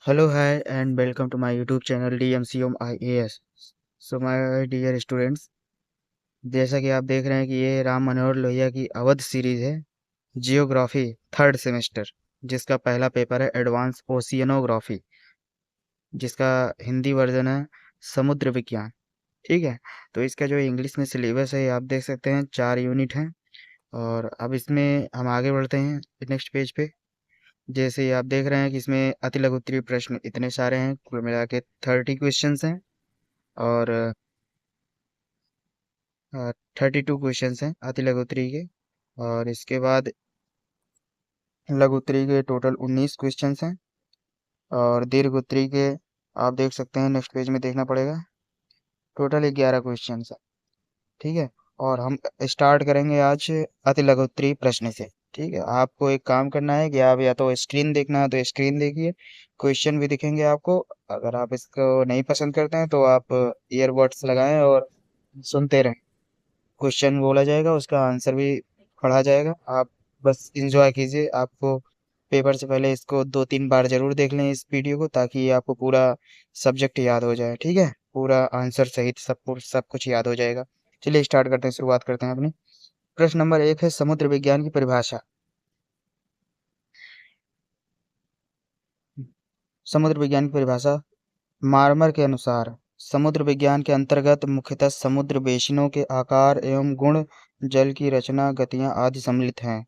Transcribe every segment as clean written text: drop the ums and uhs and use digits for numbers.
Hello, hi, and welcome to my YouTube channel DMCOM IAS. So my dear students, जैसा कि आप देख रहे हैं कि ये राम मनोहर लोहिया की अवध सीरीज है जियोग्राफी थर्ड सेमेस्टर, जिसका पहला पेपर है एडवांस ओशियनोग्राफी, जिसका हिंदी वर्जन है समुद्र विज्ञान। ठीक है, तो इसका जो इंग्लिश में सिलेबस है ये आप देख सकते हैं, 4 यूनिट हैं। और अब इसमें हम आगे बढ़ते हैं नेक्स्ट पेज पे। जैसे आप देख रहे हैं कि इसमें अति लघु उत्तरीय प्रश्न इतने सारे हैं, कुल मिला के 30 क्वेश्चंस हैं। और 32 क्वेश्चंस हैं अति लघु उत्तरीय के। और इसके बाद लघु उत्तरीय के टोटल 19 क्वेश्चंस हैं। और दीर्घ उत्तरीय के आप देख सकते हैं, नेक्स्ट पेज में देखना पड़ेगा, टोटल 11 क्वेश्चंस हैं। ठीक है, और हम स्टार्ट करेंगे आज अति लघु उत्तरीय प्रश्न से। ठीक है, आपको एक काम करना है कि आप या तो स्क्रीन देखना है तो स्क्रीन देखिए, क्वेश्चन भी दिखेंगे आपको। अगर आप इसको नहीं पसंद करते हैं तो आप ईयरबड्स लगाएं और सुनते रहें। क्वेश्चन बोला जाएगा, उसका आंसर भी पढ़ा जाएगा, आप बस एंजॉय कीजिए। आपको पेपर से पहले इसको 2-3 बार जरूर देख लें इस वीडियो को, ताकि आपको पूरा सब्जेक्ट याद हो जाए। ठीक है, पूरा आंसर सहित सब कुछ याद हो जाएगा। चलिए स्टार्ट करते हैं, शुरुआत करते हैं अपनी। प्रश्न नंबर 1 है समुद्र विज्ञान की परिभाषा। समुद्र विज्ञान की परिभाषा मार्मर के अनुसार समुद्र विज्ञान के अंतर्गत मुख्यतः समुद्र बेसिनों के आकार एवं गुण, जल की रचना, गतियां आदि सम्मिलित हैं।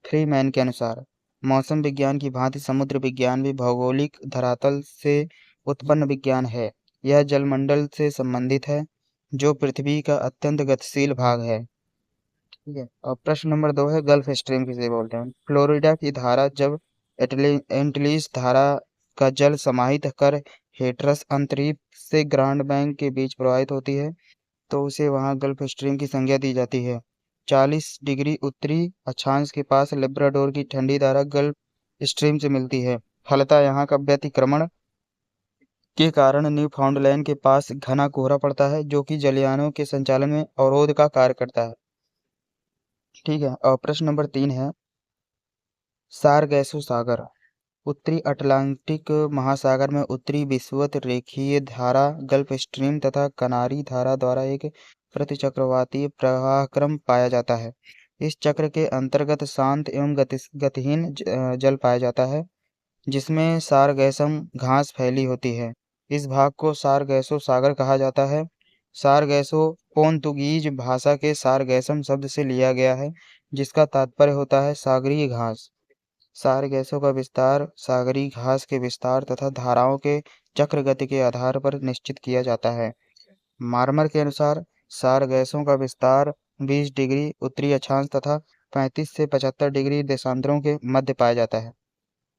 फ्रीमैन के अनुसार मौसम विज्ञान की भांति समुद्र विज्ञान भी भौगोलिक धरातल से उत्पन्न विज्ञान है। यह जलमंडल से संबंधित है, जो पृथ्वी का अत्यंत गतिशील भाग है। ठीक है, और प्रश्न नंबर 2 है गल्फ स्ट्रीम किसे बोलते हैं। फ्लोरिडा की धारा जब एंटलीस धारा का जल समाहित कर हेटरस अंतरीप से ग्रांड बैंक के बीच प्रवाहित होती है, तो उसे वहां गल्फ स्ट्रीम की संज्ञा दी जाती है। 40 डिग्री उत्तरी अक्षांश के पास लेब्राडोर की ठंडी धारा गल्फ स्ट्रीम से मिलती है। फलतः यहाँ का व्यतिक्रमण के कारण न्यूफाउंडलैंड के पास घना कोहरा पड़ता है, जो कि जलयानों के संचालन में अवरोध का कार्य करता है। ठीक है, और प्रश्न नंबर 3 है सारगैसो सागर। उत्तरी अटलांटिक महासागर में उत्तरी विषुवत रेखीय धारा गल्फ स्ट्रीम तथा कनारी धारा द्वारा एक प्रतिचक्रवातीय प्रवाहक्रम पाया जाता है। इस चक्र के अंतर्गत शांत एवं गतिहीन जल पाया जाता है, जिसमें सारगैसम घास फैली होती है। इस भाग को सारगैसो सागर कहा जाता है। सारगैसो पोर्तुगीज भाषा के सारगैसम शब्द से लिया गया है, जिसका तात्पर्य होता है सागरीय घास। सारगैसों का विस्तार सागरीय घास के विस्तार तथा धाराओं के चक्र गति के आधार पर निश्चित किया जाता है। मार्मर के अनुसार सारगैसों का विस्तार 20 डिग्री उत्तरी अक्षांश तथा 35 से 75 डिग्री देशांतरों के मध्य पाया जाता है।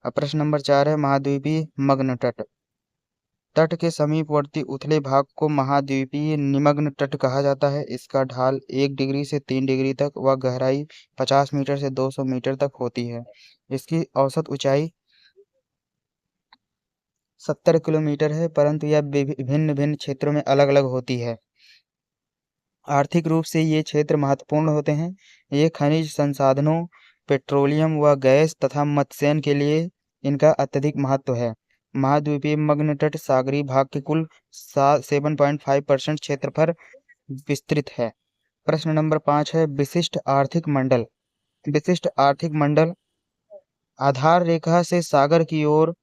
अब प्रश्न नंबर 4 है महाद्वीपीय मग्न तट। तट के समीपवर्ती उथले भाग को महाद्वीपीय निमग्न तट कहा जाता है। इसका ढाल 1 डिग्री से 3 डिग्री तक व गहराई 50 मीटर से 200 मीटर तक होती है। इसकी औसत ऊंचाई 70 किलोमीटर है, परंतु यह भिन्न भिन्न क्षेत्रों में अलग अलग होती है। आर्थिक रूप से ये क्षेत्र महत्वपूर्ण होते हैं। ये खनिज संसाधनों, पेट्रोलियम व गैस तथा मत्स्यन के लिए इनका अत्यधिक महत्व है। महाद्वीपीय मग्न तट सागरीय भाग के कुल 7.5% क्षेत्रफल विस्तृत है। प्रश्न नंबर 5 है विशिष्ट आर्थिक मंडल। विशिष्ट आर्थिक मंडल आधार रेखा से सागर की ओर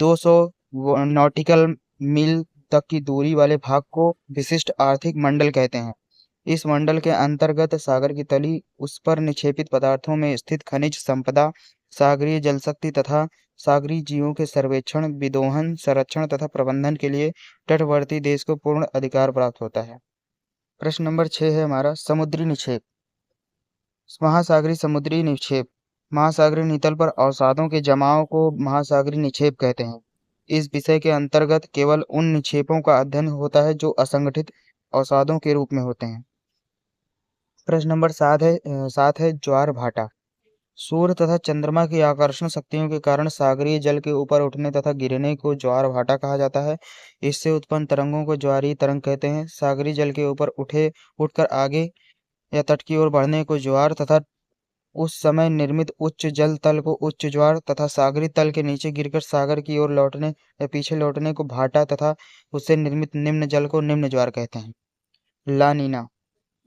200 नॉटिकल मील तक की दूरी वाले भाग को विशिष्ट आर्थिक मंडल कहते हैं। इस मंडल के अंतर्गत सागर की तली, उस पर निक्षेपित पदार्थों में स्थित खनिज संपदा, सागरीय जलशक्ति तथा सागरीय जीवों के सर्वेक्षण, विदोहन, संरक्षण तथा प्रबंधन के लिए तटवर्ती देश को पूर्ण अधिकार प्राप्त होता है। प्रश्न नंबर 6 है हमारा समुद्री निक्षेप। महासागरीय समुद्री निक्षेप महासागरीय नितल पर अवसादों के जमाव को महासागरीय निक्षेप कहते हैं। इस विषय के अंतर्गत केवल उन निक्षेपों का अध्ययन होता है जो असंगठित अवसादों के रूप में होते हैं। प्रश्न नंबर 7 है ज्वार भाटा। सूर्य तथा चंद्रमा की आकर्षण शक्तियों के कारण सागरीय जल के ऊपर उठने तथा गिरने को ज्वार भाटा कहा जाता है। इससे उत्पन्न तरंगों को ज्वारीय तरंग कहते हैं। सागरीय जल के ऊपर उठकर आगे या तट की ओर बढ़ने को ज्वार तथा उस समय निर्मित उच्च जल तल को उच्च ज्वार तथा सागरी तल के नीचे गिरकर सागर की ओर लौटने या पीछे लौटने को भाटा तथा उससे निर्मित निम्न जल को निम्न ज्वार कहते हैं। ला नीना,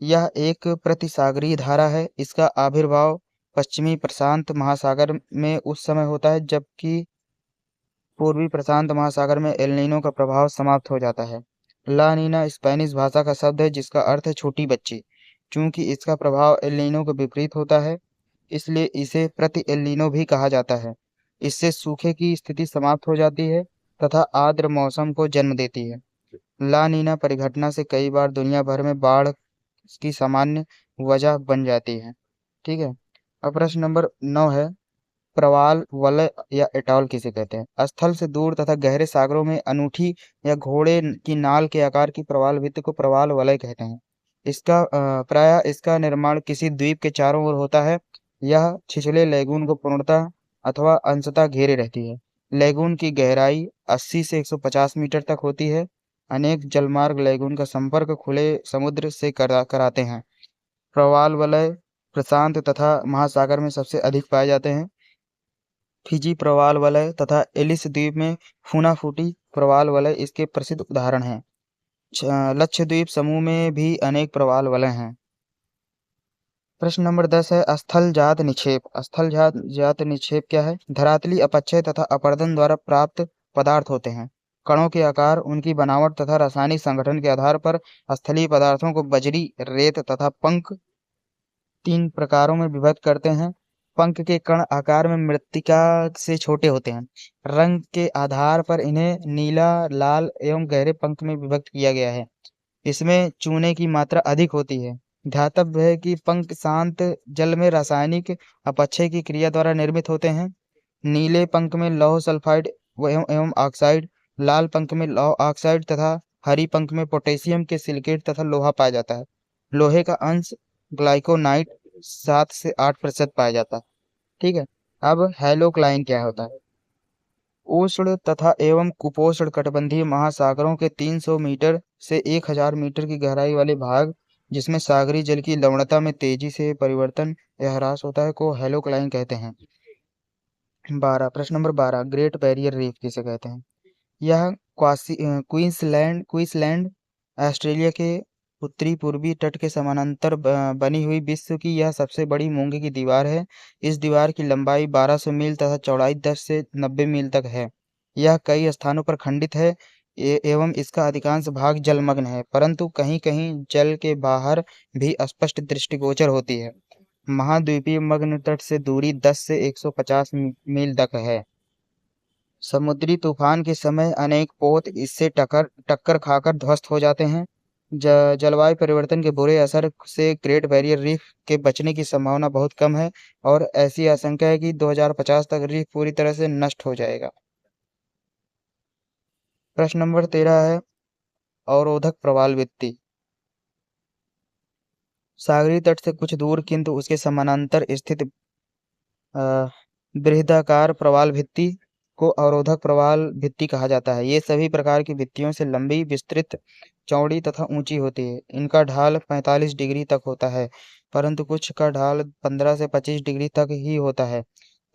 यह एक प्रतिसागरीय धारा है। इसका आविर्भाव पश्चिमी प्रशांत महासागर में उस समय होता है जबकि पूर्वी प्रशांत महासागर में एल नीनो का प्रभाव समाप्त हो जाता है। ला नीना स्पेनिश भाषा का शब्द है जिसका अर्थ है छोटी बच्ची। चूंकि इसका प्रभाव एल नीनो के विपरीत होता है, इसलिए इसे प्रति एल नीनो भी कहा जाता है। इससे सूखे की स्थिति समाप्त हो जाती है तथा आर्द्र मौसम को जन्म देती है। ला नीना परिघटना से कई बार दुनिया भर में बाढ़ की सामान्य वजह बन जाती है। ठीक है। अब प्रश्न नंबर 9 है, प्रवाल वलय या एटॉल किसे कहते हैं? स्थल से दूर तथा गहरे सागरों में अनूठी या घोड़े की नाल के आकार की प्रवाल भित्ति को प्रवाल वलय कहते हैं। प्रायः इसका निर्माण किसी द्वीप के चारों ओर होता है। यह छिछले लैगून को पूर्णतः अथवा अंशतः घेरे रहती है। लैगून की गहराई 80 से 150 मीटर तक होती है। अनेक जलमार्ग लैगून का संपर्क खुले समुद्र से कराते हैं। प्रवाल वलय प्रशांत तथा महासागर में सबसे अधिक पाए जाते हैं। फिजी प्रवाल वलय तथा एलिस द्वीप में फूनाफूटी प्रवाल वलय इसके प्रसिद्ध उदाहरण हैं। लक्षद्वीप समूह में भी अनेक प्रवाल वलय हैं। प्रश्न नंबर 10 है, स्थल जात निक्षेप। स्थल जात निक्षेप क्या है? धरातली अपक्षय तथा अपरदन द्वारा प्राप्त पदार्थ होते हैं। कणों के आकार, उनकी बनावट तथा रासायनिक संगठन के आधार पर स्थलीय पदार्थों को बजरी, रेत तथा पंख 3 प्रकारों में विभक्त करते हैं। पंख के कण आकार में मृत्तिका से छोटे होते हैं। रंग के आधार पर इन्हें नीला, लाल एवं गहरे पंख में विभक्त किया गया है। इसमें चूने की मात्रा अधिक होती है। ध्यातव्य है कि पंख शांत जल में रासायनिक अपक्षय की क्रिया द्वारा निर्मित होते हैं। नीले पंख में लौह सल्फाइड एवं ऑक्साइड, लाल पंख में लौह ऑक्साइड तथा हरी पंख में पोटेशियम के सिलिकेट तथा लोहा पाया जाता है। लोहे का अंश ग्लाइकोनाइट 7 से 8% पाया जाता है। ठीक है। अब हैलोक्लाइन क्या होता है? उष्ण तथा एवं कुपोष्ण कटिबंधीय महासागरों के 300 मीटर से 1000 मीटर की गहराई वाले भाग, जिसमें सागरी जल की लवणता में तेजी से परिवर्तन या ह्रास होता है, को हैलोक्लाइन कहते हैं। 12, प्रश्न नंबर 12, ग्रेट बैरियर रीफ किसे कहते हैं? यह क्वींसलैंड ऑस्ट्रेलिया के उत्तरी पूर्वी तट के समानांतर बनी हुई विश्व की यह सबसे बड़ी मूंगे की दीवार है। इस दीवार की लंबाई 1200 मील तथा चौड़ाई 10 से 90 मील तक है। यह कई स्थानों पर खंडित है एवं इसका अधिकांश भाग जलमग्न है, परंतु कहीं-कहीं जल के बाहर भी स्पष्ट दृष्टिगोचर होती है। महाद्वीपीय मग्न तट से दूरी 10 से 150 मील तक है। समुद्री तूफान के समय अनेक पोत इससे टक्कर खाकर ध्वस्त हो जाते हैं। जलवायु परिवर्तन के बुरे असर से ग्रेट बैरियर रीफ के बचने की संभावना बहुत कम है और ऐसी आशंका है कि 2050 तक रीफ पूरी तरह से नष्ट हो जाएगा। प्रश्न नंबर 13 है, अवरोधक प्रवाल भित्ति। सागरीय तट से कुछ दूर किंतु उसके समानांतर स्थित बृहदाकार प्रवाल भित्ति को अवरोधक प्रवाल भित्ति कहा जाता है। ये सभी प्रकार की भित्तियों से लंबी, विस्तृत, चौड़ी तथा ऊंची होती है। इनका ढाल 45 डिग्री तक होता है, परंतु कुछ का ढाल 15 से 25 डिग्री तक ही होता है।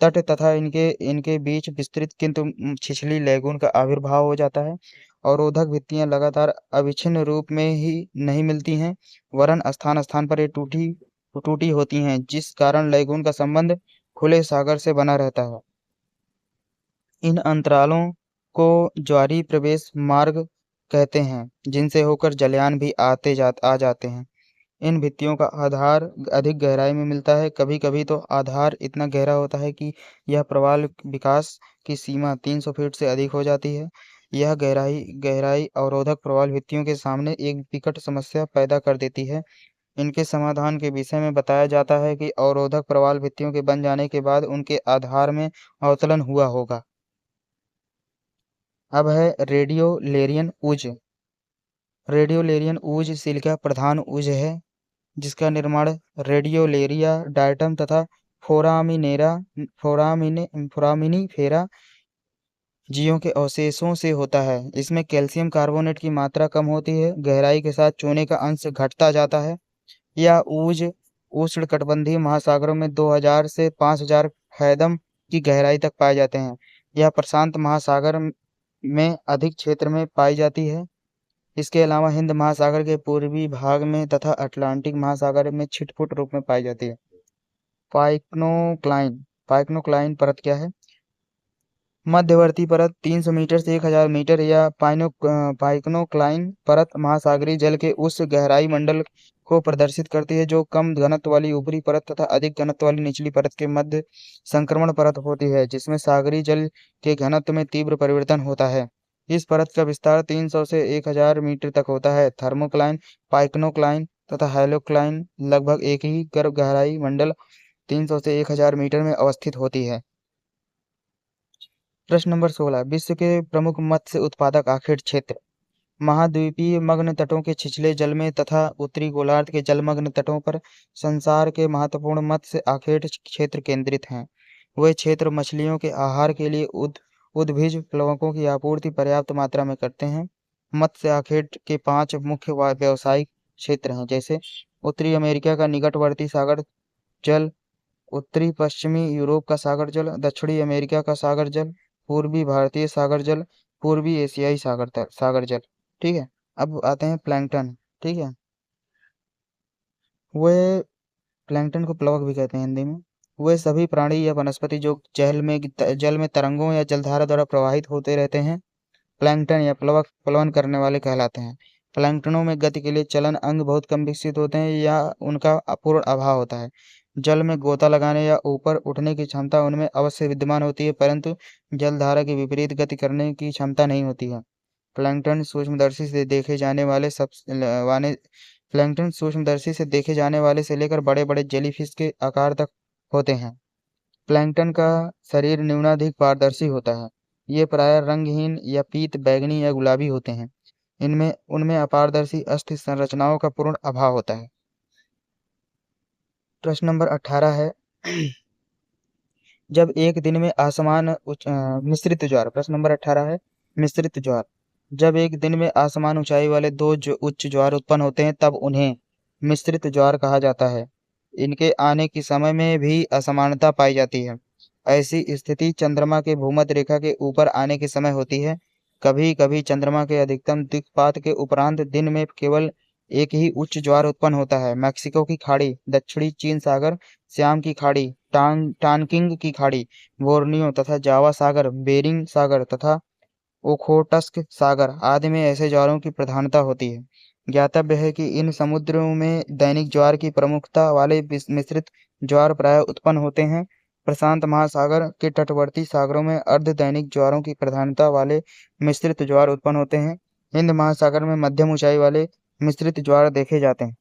तट तथा इनके बीच विस्तृत किंतु छिछली लैगून का आविर्भाव हो जाता है। अवरोधक भित्तियां लगातार अविच्छिन्न रूप में ही नहीं मिलती हैं, वरन स्थान स्थान पर ये टूटी होती हैं, जिस कारण लैगून का संबंध खुले सागर से बना रहता है। इन अंतरालों को ज्वारीय प्रवेश मार्ग कहते हैं, जिनसे होकर जलयान भी आ जाते हैं। इन भित्तियों का आधार अधिक गहराई में मिलता है। कभी-कभी तो आधार इतना गहरा होता है कि यह प्रवाल विकास की सीमा 300 फीट से अधिक हो जाती है। यह गहराई अवरोधक प्रवाल भित्तियों के सामने एक विकट समस्या पैदा कर देती है। इनके समाधान के विषय में बताया जाता है कि अवरोधक प्रवाल भित्तियों के बन जाने के बाद उनके आधार में अवतलन हुआ होगा। अब है रेडियोलेरियन ऊज। रेडियोलेरियन ऊज सिलिका प्रधान ऊज है, जिसका निर्माण रेडियोलेरिया डायटम तथा फोरामिनीफेरा जीवों के अवशेषों से होता है। इसमें कैल्शियम कार्बोनेट की मात्रा कम होती है। गहराई के साथ चूने का अंश घटता जाता है। यह ऊज उष्णकटिबंधीय महासागरों में 2000 से 5000 फैदम की गहराई तक पाए जाते हैं। यह प्रशांत महासागर में अधिक क्षेत्र में पाई जाती है। इसके अलावा हिंद महासागर के पूर्वी भाग में तथा अटलांटिक महासागर में छिटपुट रूप में पाई जाती है। पाइक्नोक्लाइन पाइक्नोक्लाइन परत क्या है? मध्यवर्ती परत 300 मीटर से 1000 मीटर या पाइक्नोक्लाइन परत महासागरीय जल के उस गहराई मंडल को प्रदर्शित करती है जो कम घनत्व वाली ऊपरी परत तथा अधिक घनत्व वाली निचली परत के मध्य संक्रमण परत होती है, जिसमें सागरीय जल के घनत्व में तीव्र परिवर्तन होता है। इस परत का विस्तार 300 से 1000 मीटर तक होता है। थर्मोक्लाइन, पाइक्नोक्लाइन तथा हैलोक्लाइन लगभग एक ही गर्भ गहराई मंडल 300 से 1000 मीटर में अवस्थित होती है। प्रश्न नंबर 16, विश्व के प्रमुख मत्स्य उत्पादक आखेट क्षेत्र। महाद्वीपीय मग्न तटों के छिछले जल में तथा उत्तरी गोलार्ध के जलमग्न तटों पर संसार के महत्वपूर्ण मत्स्य आखेट क्षेत्र केंद्रित हैं। वे क्षेत्र मछलियों के आहार के लिए उद्भिज प्लवकों की आपूर्ति पर्याप्त मात्रा में करते हैं। मत्स्य आखेट के 5 मुख्य व्यावसायिक क्षेत्र हैं, जैसे उत्तरी अमेरिका का निकटवर्ती सागर जल, उत्तरी पश्चिमी यूरोप का सागर जल, दक्षिणी अमेरिका का सागर जल, पूर्वी भारतीय सागर जल, पूर्वी एशियाई सागर जल। ठीक है। अब आते हैं प्लैंकटन। ठीक है। वे प्लैंकटन को प्लवक भी कहते हैं हिंदी में। वे सभी प्राणी या वनस्पति जो जल में तरंगों या जलधारा द्वारा प्रवाहित होते रहते हैं, प्लैंकटन या प्लवक प्लवन करने वाले कहलाते हैं। प्लैंकटनों में गति के लिए चलन अंग बहुत कम विकसित होते हैं या उनका अपूर्ण अभाव होता है। जल में गोता लगाने या ऊपर उठने की क्षमता उनमें अवश्य विद्यमान होती है, परंतु जलधारा की विपरीत गति करने की क्षमता नहीं होती है। प्लैंकटन सूक्ष्मदर्शी से देखे जाने वाले से लेकर बड़े-बड़े जेलीफिश के आकार तक होते हैं। प्लैंकटन का शरीर न्यूनाधिक पारदर्शी होता है। ये प्रायः रंगहीन या पीत बैंगनी या गुलाबी होते हैं। उनमें अपारदर्शी अस्थि संरचनाओं का पूर्ण अभाव होता है। प्रश्न नंबर 18 है जब एक दिन में मिश्रित ज्वार। प्रश्न नंबर 18 है मिश्रित ज्वार। जब एक दिन में आसमान ऊंचाई वाले दो उच्च ज्वार उत्पन्न होते हैं तब उन्हें मिश्रित ज्वार कहा जाता है। इनके आने के समय में भी असमानता पाई जाती है। ऐसी स्थिति चंद्रमा के भूमध्य रेखा के ऊपर आने के समय होती है। कभी कभी चंद्रमा के अधिकतम दिक्पात के उपरांत दिन में केवल एक ही उच्च ज्वार उत्पन्न होता है। मैक्सिको की खाड़ी, दक्षिणी चीन सागर, श्याम की खाड़ी, टानकिंग की खाड़ी, बोर्नियो तथा जावा सागर, बेरिंग सागर तथा ओखोटस्क सागर आदि में ऐसे ज्वारों की प्रधानता होती है। ज्ञातव्य है कि इन समुद्रों में दैनिक ज्वार की प्रमुखता वाले मिश्रित ज्वार प्रायः उत्पन्न होते हैं। प्रशांत महासागर के तटवर्ती सागरों में अर्ध दैनिक ज्वारों की प्रधानता वाले मिश्रित ज्वार उत्पन्न होते हैं। हिंद महासागर में मध्यम ऊंचाई वाले मिश्रित ज्वार देखे जाते हैं।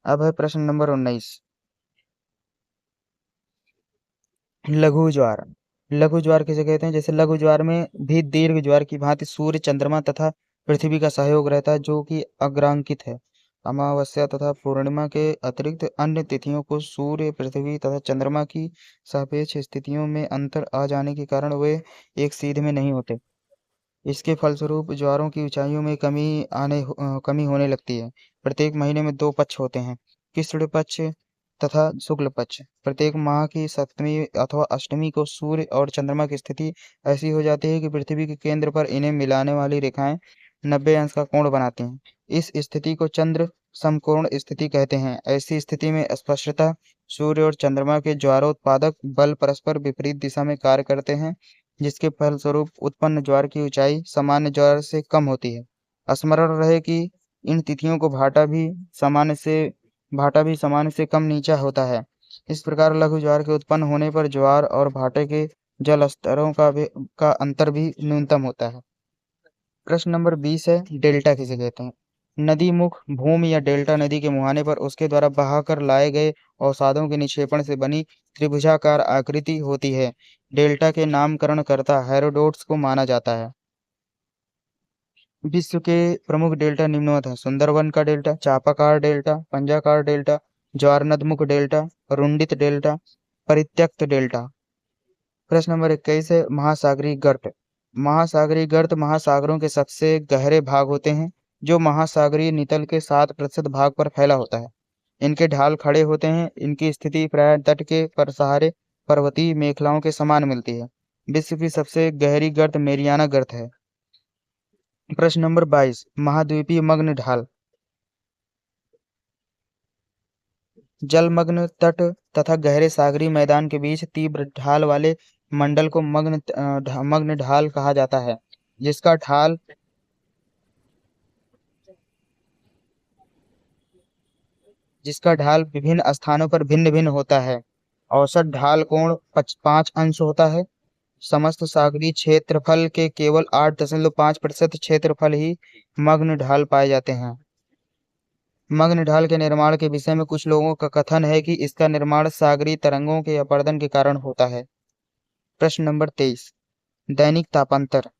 अब है प्रश्न नंबर 19, लघु ज्वार। लघु ज्वार किसे कहते हैं? जैसे लघु ज्वार में भी दीर्घ ज्वार की भांति सूर्य, चंद्रमा तथा पृथ्वी का सहयोग रहता है, जो कि अग्रांकित है। अमावस्या तथा पूर्णिमा के अतिरिक्त अन्य तिथियों को सूर्य, पृथ्वी तथा चंद्रमा की सापेक्ष स्थितियों में अंतर आ जाने के कारण वे एक सीध में नहीं होते। इसके फलस्वरूप ज्वारों की ऊंचाइयों में कमी होने लगती है। प्रत्येक महीने में 2 पक्ष होते हैं, कृष्ण पक्ष तथा शुक्ल पक्ष। प्रत्येक माह की सप्तमी अथवा अष्टमी को सूर्य और चंद्रमा की स्थिति ऐसी हो जाती है कि पृथ्वी के केंद्र पर इन्हें मिलाने वाली रेखाएं 90 अंश का कोण बनाती हैं। इस स्थिति को चंद्र समकोण स्थिति कहते हैं। ऐसी स्थिति में स्पष्टतः सूर्य और चंद्रमा के ज्वारोत्पादक बल परस्पर विपरीत दिशा में कार्य करते हैं, जिसके फलस्वरूप उत्पन्न ज्वार की ऊंचाई सामान्य ज्वार से कम होती है। स्मरण रहे कि इन तिथियों को भाटा भी सामान्य से कम नीचा होता है। इस प्रकार लघु ज्वार के उत्पन्न होने पर ज्वार और भाटे के जल स्तरों का अंतर भी न्यूनतम होता है। प्रश्न नंबर 20 है डेल्टा किसे कहते हैं? नदी मुख, भूमि या डेल्टा नदी के मुहाने पर उसके द्वारा बहाकर लाए गए अवसादों के निक्षेपण से बनी त्रिभुजाकार आकृति होती है। डेल्टा के नामकरणकर्ता हेरोडोटस को माना जाता है। विश्व के प्रमुख डेल्टा निम्नवत हैं: सुंदरवन का डेल्टा, चापाकार डेल्टा, पंजाकार डेल्टा, ज्वारनदमुख डेल्टा, रुंडित डेल्टा, परित्यक्त डेल्टा। प्रश्न नंबर 21 है महासागरीय गर्त। महासागरीय गर्त महासागरों के सबसे गहरे भाग होते हैं। जो महासागरीय नितल के 7% भाग पर फैला होता है। इनके ढाल खड़े होते हैं। इनकी स्थिति प्राय तट के पर सहारे पर्वतीय मेखलाओं के समान मिलती है। विश्व की सबसे गहरी गर्त मेरियाना गर्त है। प्रश्न नंबर 22, महाद्वीपीय मग्न ढाल। जलमग्न तट तथा गहरे सागरीय मैदान के बीच तीव्र ढाल वाले मंडल को मग्न ढाल कहा जाता है, जिसका ढाल विभिन्न स्थानों पर भिन्न भिन्न होता है। औसत ढाल कोण 5 अंश होता है। समस्त सागरीय क्षेत्रफल के केवल 8.5% क्षेत्रफल ही मग्न ढाल पाए जाते हैं। मग्न ढाल के निर्माण के विषय में कुछ लोगों का कथन है कि इसका निर्माण सागरीय तरंगों के अपरदन के कारण होता है। प्रश्न नंबर 23, दैनिक तापांतर।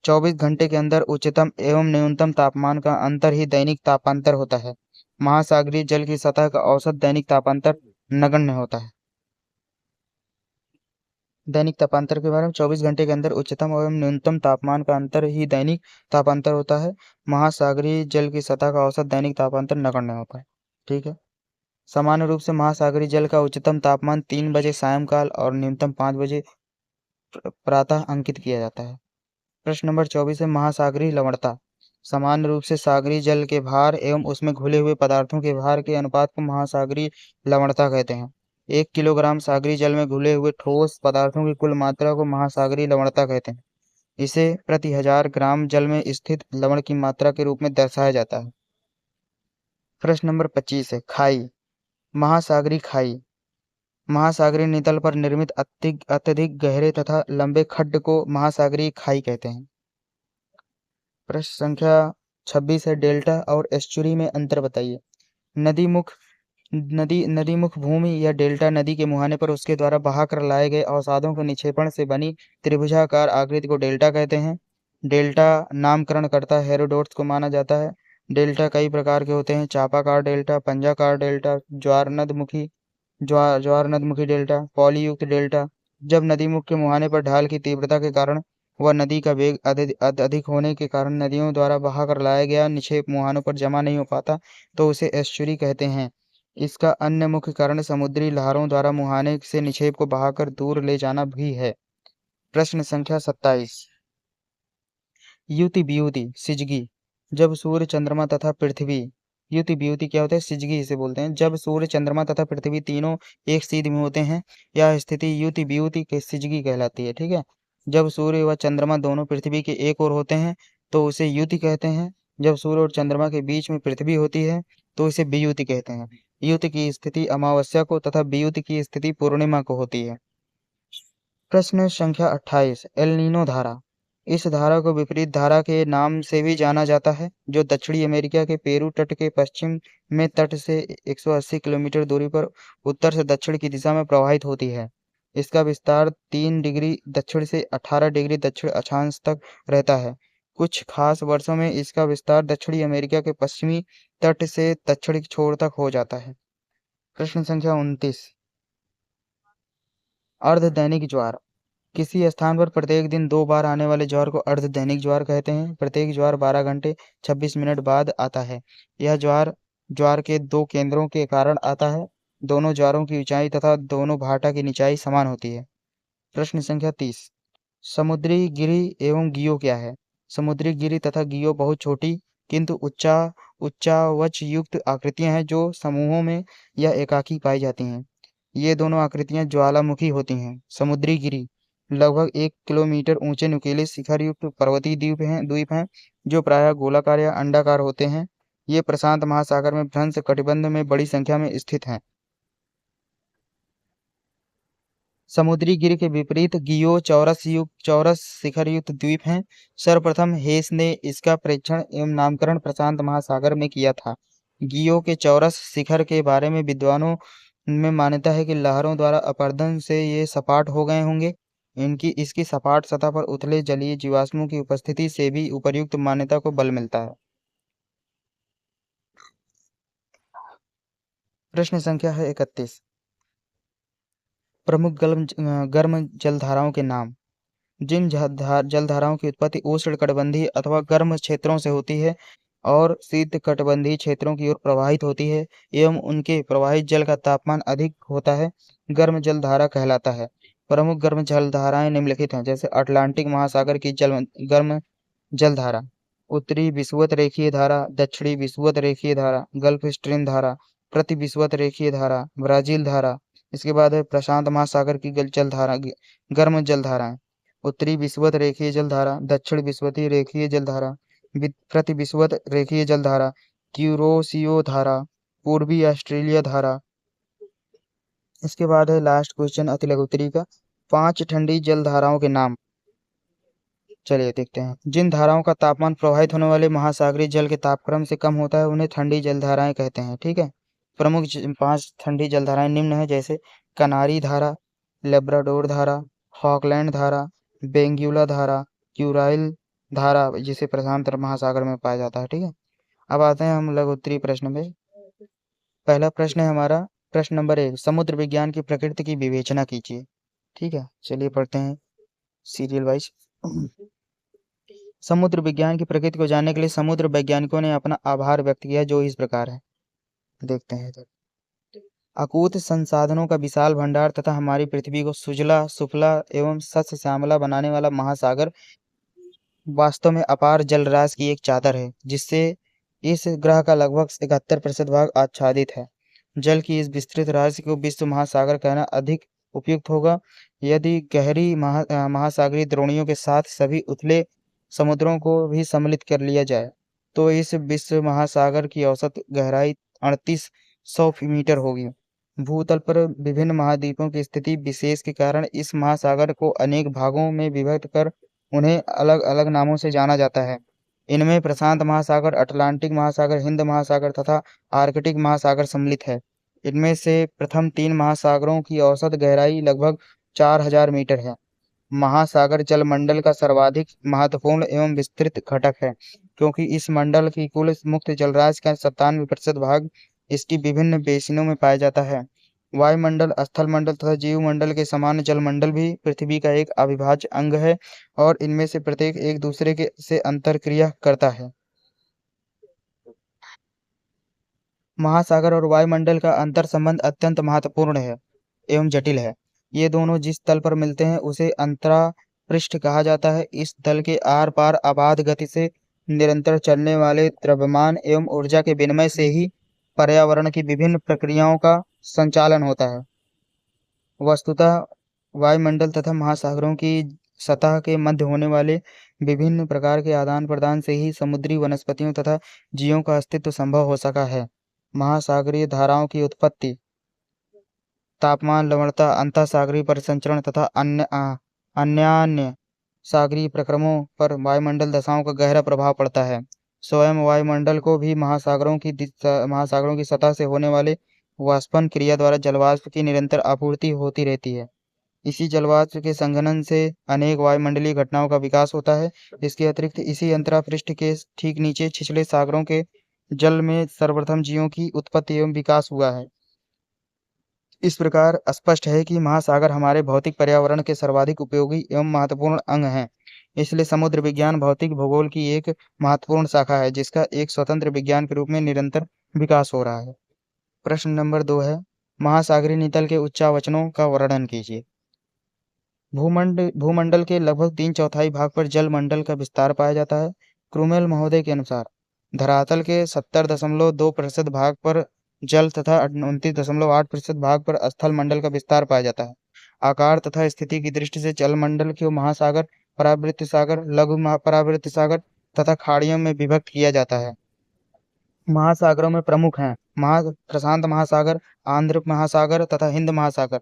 24 घंटे के अंदर उच्चतम एवं न्यूनतम तापमान का अंतर ही दैनिक तापांतर होता है। महासागरीय जल की सतह का औसत दैनिक तापांतर नगण्य होता है। दैनिक तापांतर के बारे में 24 घंटे के अंदर उच्चतम एवं न्यूनतम तापमान का अंतर ही दैनिक तापांतर होता है। महासागरीय जल की सतह का औसत दैनिक तापांतर नगण्य होता है। ठीक है। सामान्य रूप से महासागरीय जल का उच्चतम तापमान 3 बजे सायंकाल और न्यूनतम 5 बजे प्रातः अंकित किया जाता है। प्रश्न नंबर 24 है, महासागरीय लवणता। सामान्य रूप से सागरीय जल के भार एवं उसमें घुले हुए पदार्थों के भार के अनुपात को महासागरीय लवणता कहते हैं। 1 किलोग्राम सागरीय जल में घुले हुए ठोस पदार्थों की कुल मात्रा को महासागरीय लवणता कहते हैं। इसे प्रति 1000 ग्राम जल में स्थित लवण की मात्रा के रूप में दर्शाया जाता है। प्रश्न नंबर 25 है, खाई। महासागरीय खाई। महासागरीय नितल पर निर्मित अत्यधिक गहरे तथा लंबे खड्ड को महासागरीय खाई कहते हैं। प्रश्न संख्या 26 है, डेल्टा और एस्चुरी में अंतर बताइए। नदीमुख भूमि या डेल्टा नदी के मुहाने पर उसके द्वारा बहाकर लाए गए अवसादों के निक्षेपण से बनी त्रिभुजाकार आकृति को डेल्टा कहते हैं। डेल्टा नामकरणकर्ता हेरोडोटस को माना जाता है। डेल्टा कई प्रकार के होते हैं, चापाकार डेल्टा, पंजाकार डेल्टा, ज्वार नदमुखी डेल्टा, पॉलीयुक्त डेल्टा। जब नदीमुख के मुहाने पर ढाल की तीव्रता के कारण व नदी का वेग अधिक होने के कारण नदियों द्वारा बहाकर लाया गया निक्षेप मुहानों पर जमा नहीं हो पाता, तो उसे एस्चुरी कहते हैं। इसका अन्य मुख्य कारण समुद्री लहरों द्वारा मुहाने से निक्षेप को बहाकर दूर ले जाना भी है। प्रश्न संख्या 27, युति वियुति सिजगी। जब सूर्य चंद्रमा तथा पृथ्वी, युति वियुति क्या होता है, सिजगी इसे बोलते हैं। जब सूर्य चंद्रमा तथा पृथ्वी तीनों एक सीध में होते हैं, यह स्थिति युति वियुति के सिजगी कहलाती है। ठीक है। जब सूर्य व चंद्रमा दोनों पृथ्वी के एक ओर होते हैं तो उसे युति कहते हैं। जब सूर्य और चंद्रमा के बीच में पृथ्वी होती है तो इसे वियुति कहते हैं। युति की स्थिति अमावस्या को तथा वियुति की स्थिति पूर्णिमा को होती है। प्रश्न संख्या 28, एल नीनो धारा। इस धारा को विपरीत धारा के नाम से भी जाना जाता है, जो दक्षिणी अमेरिका के पेरू तट के पश्चिम में तट से 180 किलोमीटर दूरी पर उत्तर से दक्षिण की दिशा में प्रवाहित होती है। इसका विस्तार 3 डिग्री दक्षिण से 18 डिग्री दक्षिण अक्षांश तक रहता है। कुछ खास वर्षों में इसका विस्तार दक्षिणी अमेरिका के पश्चिमी तट से दक्षिणी छोर तक हो जाता है। प्रश्न संख्या 29, अर्धदैनिक ज्वार। किसी स्थान पर प्रत्येक दिन 2 बार आने वाले ज्वार को अर्धदैनिक ज्वार कहते हैं। प्रत्येक ज्वार 12 घंटे 26 मिनट बाद आता है। यह ज्वार के 2 केंद्रों के कारण आता है। दोनों ज्वारों की ऊंचाई तथा दोनों भाटा की निचाई समान होती है। प्रश्न संख्या 30, समुद्री गिरी एवं गियो क्या है। समुद्री गिरी तथा गियो बहुत छोटी किंतु उच्चावच युक्त आकृतियां हैं, जो समूहों में या एकाकी पाई जाती हैं। ये दोनों आकृतियां ज्वालामुखी होती हैं। समुद्री गिरी लगभग 1 किलोमीटर ऊंचे नुकीले शिखर युक्त पर्वतीय द्वीप हैं, जो प्रायः गोलाकार या अंडाकार होते हैं। ये प्रशांत महासागर में भ्रंश कटिबंध में बड़ी संख्या में स्थित हैं। समुद्री गिर के विपरीत गियो चौरस शिखर युक्त द्वीप हैं। सर्वप्रथम हेस ने इसका परीक्षण एवं नामकरण प्रशांत महासागर में किया था। गियो के चौरस शिखर के बारे में विद्वानों में मान्यता है कि लहरों द्वारा अपरदन से ये सपाट हो गए होंगे। इसकी सपाट सतह पर उथले जलीय जीवाश्मों की उपस्थिति से भी उपर्युक्त मान्यता को बल मिलता है। प्रश्न संख्या है 31, प्रमुख गर्म जलधाराओं के नाम। जिन जलधाराओं की उत्पत्ति उष्णकटिबंधीय अथवा गर्म क्षेत्रों से होती है और शीतकटिबंधीय क्षेत्रों की ओर प्रवाहित होती है एवं उनके प्रवाहित जल का तापमान अधिक होता है, गर्म जलधारा कहलाता है। प्रमुख गर्म जलधाराएं निम्नलिखित हैं, जैसे अटलांटिक महासागर की गर्म जलधारा, उत्तरी विषुवत रेखीय धारा, दक्षिणी विषुवत रेखीय धारा, गल्फ स्ट्रीम धारा, प्रति विषुवत रेखीय धारा, ब्राजील धारा। इसके बाद है प्रशांत महासागर की जलधारा, गर्म जलधाराएं, उत्तरी विषुवत रेखीय जलधारा, दक्षिण विषुवतीय रेखीय जलधारा, प्रति विषुवत रेखीय जलधारा, क्यूरोसियो धारा, पूर्वी ऑस्ट्रेलिया धारा। इसके बाद है लास्ट क्वेश्चन अति लघु उत्तरी का, 5 ठंडी जलधाराओं के नाम। चलिए देखते हैं। जिन धाराओं का तापमान प्रवाहित होने वाले महासागरीय जल के तापक्रम से कम होता है उन्हें ठंडी जलधाराएं कहते हैं। ठीक है। प्रमुख 5 ठंडी जलधाराएं निम्न है, जैसे कनारी धारा, लेब्राडोर धारा, फॉकलैंड धारा, बेंगुला धारा, क्यूराइल धारा, जिसे प्रशांत महासागर में पाया जाता है। ठीक है। अब आते हैं हम लघु उत्तरीय प्रश्न में। पहला प्रश्न है हमारा, प्रश्न नंबर 1, समुद्र विज्ञान की प्रकृति की विवेचना कीजिए। ठीक है, चलिए पढ़ते हैं सीरियल वाइज। समुद्र विज्ञान की प्रकृति को जानने के लिए समुद्र वैज्ञानिकों ने अपना आभार व्यक्त किया, जो इस प्रकार है। देखते हैं इधर। अकूत संसाधनों का विशाल भंडार तथा हमारी पृथ्वी को सुजला सुफला एवं सस्य श्यामला बनाने वाला महासागर वास्तव में अपार जलराशि की एक चादर है, जिससे इस ग्रह का लगभग 71% भाग आच्छादित है। जल की इस विस्तृत राशि को विश्व महासागर कहना अधिक उपयुक्त होगा। यदि गहरी महासागरीय द्रोणियों के साथ सभी उथले समुद्रों को भी सम्मिलित कर लिया जाए तो इस विश्व महासागर की औसत गहराई 3800 मीटर होगी। भूतल पर विभिन्न महाद्वीपों की स्थिति विशेष के कारण इस महासागर को अनेक भागों में विभक्त कर उन्हें अलग अलग नामों से जाना जाता है। इनमें प्रशांत महासागर, अटलांटिक महासागर, हिंद महासागर तथा आर्कटिक महासागर सम्मिलित है। इनमें से प्रथम 3 महासागरों की औसत गहराई लगभग 4000 मीटर है। महासागर जलमंडल का सर्वाधिक महत्वपूर्ण एवं विस्तृत घटक है, क्योंकि इस मंडल की कुल मुक्त जलराशि का 97% भाग इसकी विभिन्न बेसिनों में पाया जाता है। वायुमंडल, स्थल मंडल तथा जीवमंडल के समान जलमंडल भी पृथ्वी का एक अविभाज्य अंग है और इनमें से प्रत्येक एक दूसरे के से अंतरक्रिया करता है। महासागर और वायुमंडल का अंतर संबंध अत्यंत महत्वपूर्ण है एवं जटिल है। ये दोनों जिस तल पर मिलते हैं उसे अंतरापृष्ठ कहा जाता है। इस तल के आर पार अबाध गति से निरंतर चलने वाले द्रव्यमान एवं ऊर्जा के विनिमय से ही पर्यावरण की विभिन्न प्रक्रियाओं का संचालन होता है। वस्तुतः वायुमंडल तथा महासागरों की सतह के मध्य होने वाले विभिन्न प्रकार के आदान प्रदान से ही समुद्री वनस्पतियों तथा जीवों का अस्तित्व संभव हो सका है। महासागरीय धाराओं की उत्पत्ति, तापमान, लवणता, अंतःसागरीय परिसंचरण तथा अन्य सागरीय प्रक्रमों पर वायुमंडल दशाओं का गहरा प्रभाव पड़ता है। स्वयं वायुमंडल को भी महासागरों की सतह से होने वाले वाष्पन क्रिया द्वारा जलवाष्प की निरंतर आपूर्ति होती रहती है। इसी जलवाष्प के संघनन से अनेक वायुमंडलीय घटनाओं का विकास होता है। इसके अतिरिक्त इसी अंतरापृष्ठ के ठीक नीचे छिछले सागरों के जल में सर्वप्रथम जीवों की उत्पत्ति एवं विकास हुआ है। इस प्रकार स्पष्ट है कि महासागर हमारे भौतिक पर्यावरण के सर्वाधिक उपयोगी एवं महत्वपूर्ण अंग हैं। इसलिए समुद्र विज्ञान भौतिक भूगोल की एक महत्वपूर्ण शाखा है, जिसका एक स्वतंत्र विज्ञान के रूप में निरंतर विकास हो रहा है। प्रश्न नंबर 2 है, महासागरीय नितल के उच्चावचनों का वर्णन कीजिए। भूमंडल के लगभग 3/4 भाग पर जलमंडल का विस्तार पाया जाता है। क्रुमेल महोदय के अनुसार धरातल के 70.2% भाग पर जल तथा 29.8% भाग पर स्थल मंडल का विस्तार पाया जाता है। आकार तथा स्थिति की दृष्टि से जलमंडल को महासागर, परावृत्त सागर, लघु परावृत्त सागर तथा खाड़ियों में विभक्त किया जाता है। महासागरों में प्रमुख हैं प्रशांत महासागर, आंध्र महासागर तथा हिंद महासागर।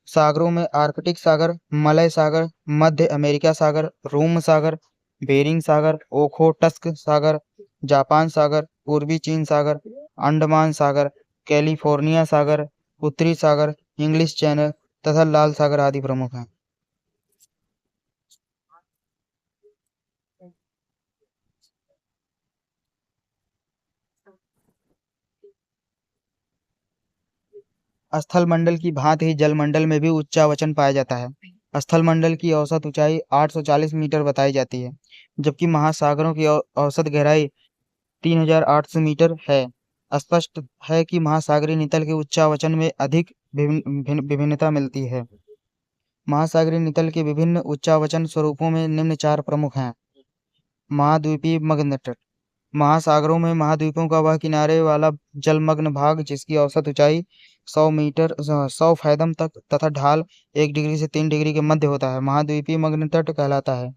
सागरों में आर्कटिक सागर, मलय सागर, मध्य अमेरिका सागर, रोम सागर, बेरिंग सागर, ओखोटस्क सागर, जापान सागर, पूर्वी चीन सागर, अंडमान सागर, कैलिफोर्निया सागर, उत्तरी सागर, इंग्लिश चैनल तथा लाल सागर आदि प्रमुख हैं। स्थल मंडल की भांति ही जलमंडल में भी उच्चावचन पाया जाता है। स्थल मंडल की औसत ऊंचाई 840 मीटर बताई जाती है, जबकि महासागरों की औसत गहराई 3800 मीटर है। स्पष्ट है कि महासागरीय नितल के उच्चावचन में अधिक विभिन्नता मिलती है। महासागरीय नितल के विभिन्न उच्चावचन स्वरूपों में निम्न चार प्रमुख हैं। महाद्वीपीय मग्न तट। महासागरों में महाद्वीपों का वह किनारे वाला जलमग्न भाग जिसकी औसत ऊंचाई 100 मीटर 100 फैदम तक तथा ढाल 1 डिग्री से 3 डिग्री के मध्य होता है महाद्वीपीय मग्न तट कहलाता है।